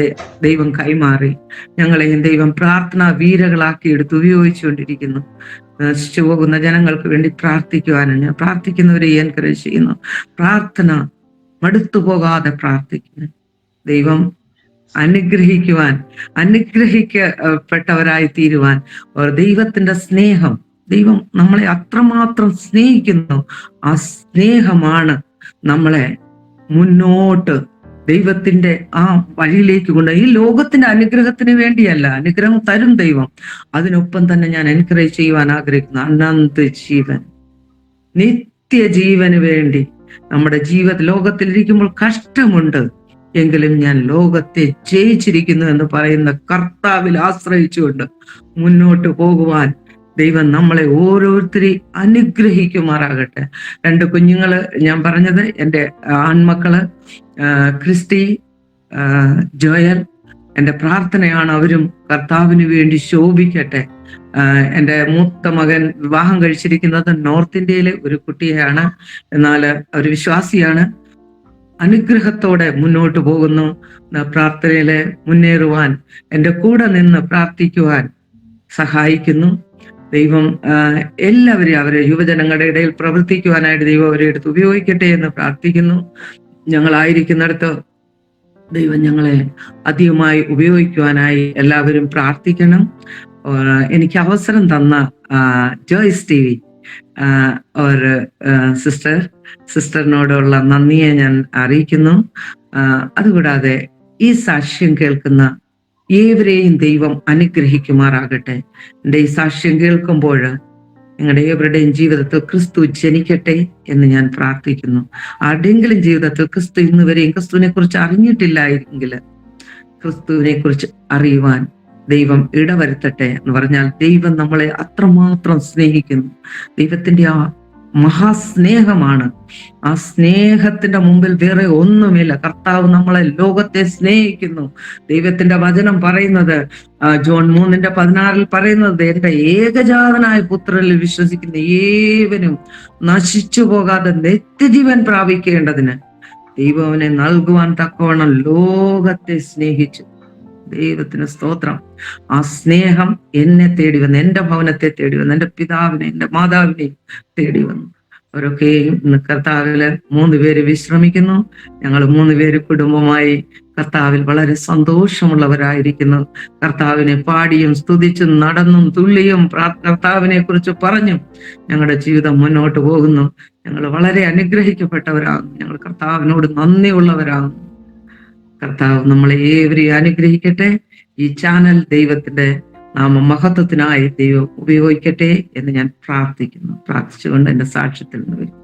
ദൈവം കൈമാറി. ഞങ്ങളെയും ദൈവം പ്രാർത്ഥനാ വീരകളാക്കി എടുത്ത് ഉപയോഗിച്ചുകൊണ്ടിരിക്കുന്നു. നശിച്ചു പോകുന്ന ജനങ്ങൾക്ക് വേണ്ടി പ്രാർത്ഥിക്കുവാനും ഞാൻ പ്രാർത്ഥിക്കുന്നവരെ എൻകറേജ് ചെയ്യുന്നു. പ്രാർത്ഥന മടുത്തു പോകാതെ പ്രാർത്ഥിക്കുന്നു. ദൈവം അനുഗ്രഹിക്കപ്പെട്ടവരായി തീരുവാൻ ദൈവത്തിന്റെ സ്നേഹം, ദൈവം നമ്മളെ അത്രമാത്രം സ്നേഹിക്കുന്നു. ആ സ്നേഹമാണ് നമ്മളെ മുന്നോട്ട് ദൈവത്തിന്റെ ആ വഴിയിലേക്ക് കൊണ്ട്. ഈ ലോകത്തിന്റെ അനുഗ്രഹത്തിന് വേണ്ടിയല്ല, അനുഗ്രഹം തരും ദൈവം. അതിനൊപ്പം തന്നെ ഞാൻ എൻകറേജ് ചെയ്യുവാൻ ആഗ്രഹിക്കുന്നു, അനന്ത ജീവൻ, നിത്യജീവന് വേണ്ടി നമ്മുടെ ലോകത്തിലിരിക്കുമ്പോൾ കഷ്ടമുണ്ട്, എങ്കിലും ഞാൻ ലോകത്തെ ജയിച്ചിരിക്കുന്നു എന്ന് പറയുന്ന കർത്താവിൽ ആശ്രയിച്ചുകൊണ്ട് മുന്നോട്ട് പോകുവാൻ ദൈവം നമ്മളെ ഓരോരുത്തരെയും അനുഗ്രഹിക്കുമാറാകട്ടെ. 2 കുഞ്ഞുങ്ങള് ഞാൻ പറഞ്ഞത്, എൻ്റെ ആൺമക്കള് ക്രിസ്റ്റി, ജോയൽ. എൻ്റെ പ്രാർത്ഥനയാണ് അവരും കർത്താവിന് വേണ്ടി ശോഭിക്കട്ടെ. എൻ്റെ മൂത്ത മകൻ വിവാഹം കഴിച്ചിരിക്കുന്നത് നോർത്ത് ഇന്ത്യയിലെ ഒരു കുട്ടിയെയാണ്. എന്നാൽ ഒരു വിശ്വാസിയാണ്. അനുഗ്രഹത്തോടെ മുന്നോട്ട് പോകുന്നു. പ്രാർത്ഥനയില് മുന്നേറുവാൻ, എൻ്റെ കൂടെ നിന്ന് പ്രാർത്ഥിക്കുവാൻ സഹായിക്കുന്നു. ദൈവം എല്ലാവരെയും അവരെ യുവജനങ്ങളുടെ ഇടയിൽ പ്രവർത്തിക്കുവാനായിട്ട് ദൈവം അവരെ എടുത്ത് ഉപയോഗിക്കട്ടെ എന്ന് പ്രാർത്ഥിക്കുന്നു. ഞങ്ങളായിരിക്കുന്നിടത്ത് ദൈവം ഞങ്ങളെ അധികമായി ഉപയോഗിക്കുവാനായി എല്ലാവരും പ്രാർത്ഥിക്കണം. എനിക്ക് അവസരം തന്ന ജോയ്സ് TV ഒരു സിസ്റ്ററിനോടുള്ള നന്ദിയെ ഞാൻ അറിയിക്കുന്നു. അതുകൂടാതെ ഈ സാക്ഷ്യം കേൾക്കുന്ന ഏവരെയും ദൈവം അനുഗ്രഹിക്കുമാറാകട്ടെ. എൻ്റെ ഈ സാക്ഷ്യം കേൾക്കുമ്പോൾ നിങ്ങളുടെ ഏവരുടെയും ജീവിതത്തിൽ ക്രിസ്തു ജനിക്കട്ടെ എന്ന് ഞാൻ പ്രാർത്ഥിക്കുന്നു. ആരുടെയെങ്കിലും ജീവിതത്തിൽ ക്രിസ്തു ഇന്ന് വരെയും ക്രിസ്തുവിനെ കുറിച്ച് അറിഞ്ഞിട്ടില്ലായെങ്കിൽ ക്രിസ്തുവിനെ കുറിച്ച് അറിയുവാൻ ദൈവം ഇടവരുത്തട്ടെ. എന്ന് പറഞ്ഞാൽ ദൈവം നമ്മളെ അത്രമാത്രം സ്നേഹിക്കുന്നു. ദൈവത്തിന്റെ ആ മഹാസ്നേഹമാണ്. ആ സ്നേഹത്തിന്റെ മുമ്പിൽ വേറെ ഒന്നുമില്ല. കർത്താവ് നമ്മളെ ലോകത്തെ സ്നേഹിക്കുന്നു. ദൈവത്തിന്റെ വചനം പറയുന്നത് ജോൺ 3:16 പറയുന്നത്, എന്റെ ഏകജാതനായ പുത്രനിൽ വിശ്വസിക്കുന്ന ഏവനും നശിച്ചു പോകാതെ നിത്യജീവൻ പ്രാപിക്കേണ്ടതിന് ദൈവം അവനെ നൽകുവാൻ തക്കവണ്ണം ലോകത്തെ സ്നേഹിച്ചു. ദൈവത്തിന് സ്തോത്രം. ആ സ്നേഹം എന്നെ തേടി വന്നു, എന്റെ ഭവനത്തെ തേടി വന്നു, എന്റെ പിതാവിനെ എന്റെ മാതാവിനെ തേടി വന്നു. അവരൊക്കെയും ഇന്ന് കർത്താവില് 3 പേര് വിശ്രമിക്കുന്നു. ഞങ്ങൾ 3 പേര് കുടുംബമായി കർത്താവിൽ വളരെ സന്തോഷമുള്ളവരായിരിക്കുന്നു. കർത്താവിനെ പാടിയും സ്തുതിച്ചും നടന്നും തുള്ളിയും കർത്താവിനെ കുറിച്ച് പറഞ്ഞും ഞങ്ങളുടെ ജീവിതം മുന്നോട്ട് പോകുന്നു. ഞങ്ങൾ വളരെ അനുഗ്രഹിക്കപ്പെട്ടവരാകുന്നു. ഞങ്ങൾ കർത്താവിനോട് നന്ദിയുള്ളവരാകുന്നു. കർത്താവ് നമ്മളെ ഏവരെയും അനുഗ്രഹിക്കട്ടെ. ഈ ചാനൽ ദൈവത്തിന്റെ നാമമഹത്വത്തിനായി ദൈവം ഉപയോഗിക്കട്ടെ എന്ന് ഞാൻ പ്രാർത്ഥിക്കുന്നു. പ്രാർത്ഥിച്ചുകൊണ്ട് എന്റെ സാക്ഷ്യത്തിൽ നിന്ന് വരും.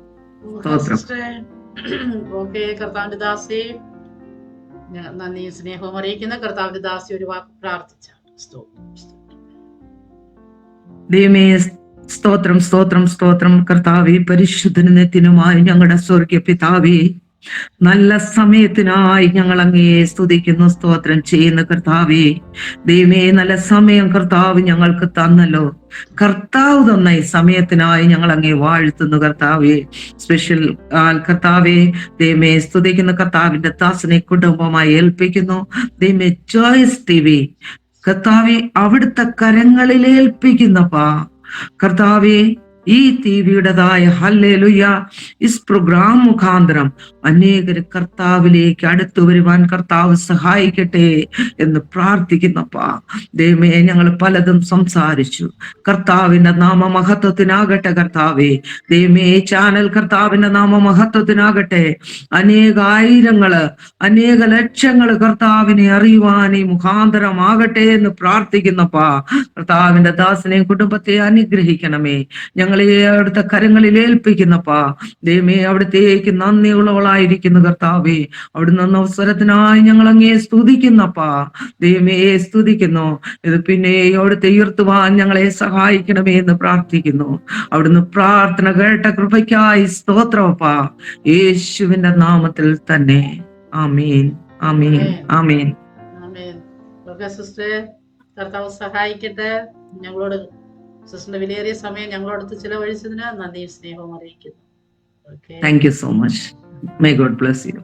കർത്താവിന്റെ ദാസി നന്ദി സ്നേഹവും അറിയിക്കുന്ന കർത്താവിന്റെ ദാസി ഒരു വാക്ക് പ്രാർത്ഥിച്ചാണ്. ദൈവമേ, സ്തോത്രം സ്തോത്രം സ്തോത്രം. കർത്താവേ, പരിശുദ്ധനും നിത്യനുമായ ഞങ്ങളുടെ സ്വർഗീയ പിതാവേ, നല്ല സമയത്തിനായി ഞങ്ങൾ അങ്ങയെ സ്തുതിക്കുന്നു, സ്തോത്രം ചെയ്യുന്ന കർത്താവേ. ദൈവമേ, നല്ല സമയം കർത്താവ് ഞങ്ങൾക്ക് തന്നല്ലോ. കർത്താവ് തന്ന ഈ സമയത്തിനായി ഞങ്ങൾ അങ്ങേ വാഴ്ത്തുന്നു കർത്താവേ. സ്പെഷ്യൽ കർത്താവേ, ദൈവമേ, സ്തുതിക്കുന്ന കർത്താവിന്റെ ദാസനെ കുടുംബമായി ഏൽപ്പിക്കുന്നു. ദൈവമേ, ജോയ്സ് TV കർത്താവെ അവിടുത്തെ കരങ്ങളിൽ ഏൽപ്പിക്കുന്നപ്പാ. കർത്താവെ, ഈ TVയുടേതായ ഹല്ലേലൂയ ഇസ് പ്രോഗ്രാം മുഖാന്തരം അനേകര് കർത്താവിലേക്ക് അടുത്തു വരുവാൻ കർത്താവ് സഹായിക്കട്ടെ എന്ന് പ്രാർത്ഥിക്കുന്നപ്പാ. ദൈവമേ, ഞങ്ങൾ പലതും സംസാരിച്ചു. കർത്താവിന്റെ നാമമഹത്വത്തിനാകട്ടെ കർത്താവേ. ദൈവമേ, ചാനൽ കർത്താവിന്റെ നാമമഹത്വത്തിനാകട്ടെ. അനേകായിരങ്ങള് അനേക ലക്ഷങ്ങള് കർത്താവിനെ അറിയുവാൻ ഈ മുഖാന്തരമാകട്ടെ എന്ന് പ്രാർത്ഥിക്കുന്നപ്പാ. കർത്താവിന്റെ ദാസനെയും കുടുംബത്തെ അനുഗ്രഹിക്കണമേ. ഞങ്ങളെ അവിടുത്തെ കരങ്ങളിൽ ഏൽപ്പിക്കുന്നപ്പാ. ദൈവമേ, അവിടത്തേക്ക് നന്ദിയുള്ളവളായിരിക്കുന്നു കർത്താവേ. അവിടുന്ന് അവസരത്തിനായി ഞങ്ങൾ അങ്ങേ സ്തുതിക്കുന്നപ്പാ. ദൈവമേ, സ്തുതിക്കുന്നു. ഇത് പിന്നെ അവിടുത്തെ ഉയർത്തുവാൻ ഞങ്ങളെ സഹായിക്കണമേ എന്ന് പ്രാർത്ഥിക്കുന്നു. അവിടുന്ന് പ്രാർത്ഥന കേട്ട കൃപയ്ക്കായി സ്തോത്രമപ്പാ. യേശുവിന്റെ നാമത്തിൽ തന്നെ. ആമേൻ, ആമേൻ, ആമേൻ. കർത്താവ് സഹായിക്കട്ടെ. ഞങ്ങളോട് സിസ്റ്ററിന്റെ വിലയേറിയ സമയം ഞങ്ങളോടത്ത് ചിലവഴിച്ചതിന് നന്ദിയും സ്നേഹവും അറിയിക്കുന്നു. Thank you so much. May God bless you.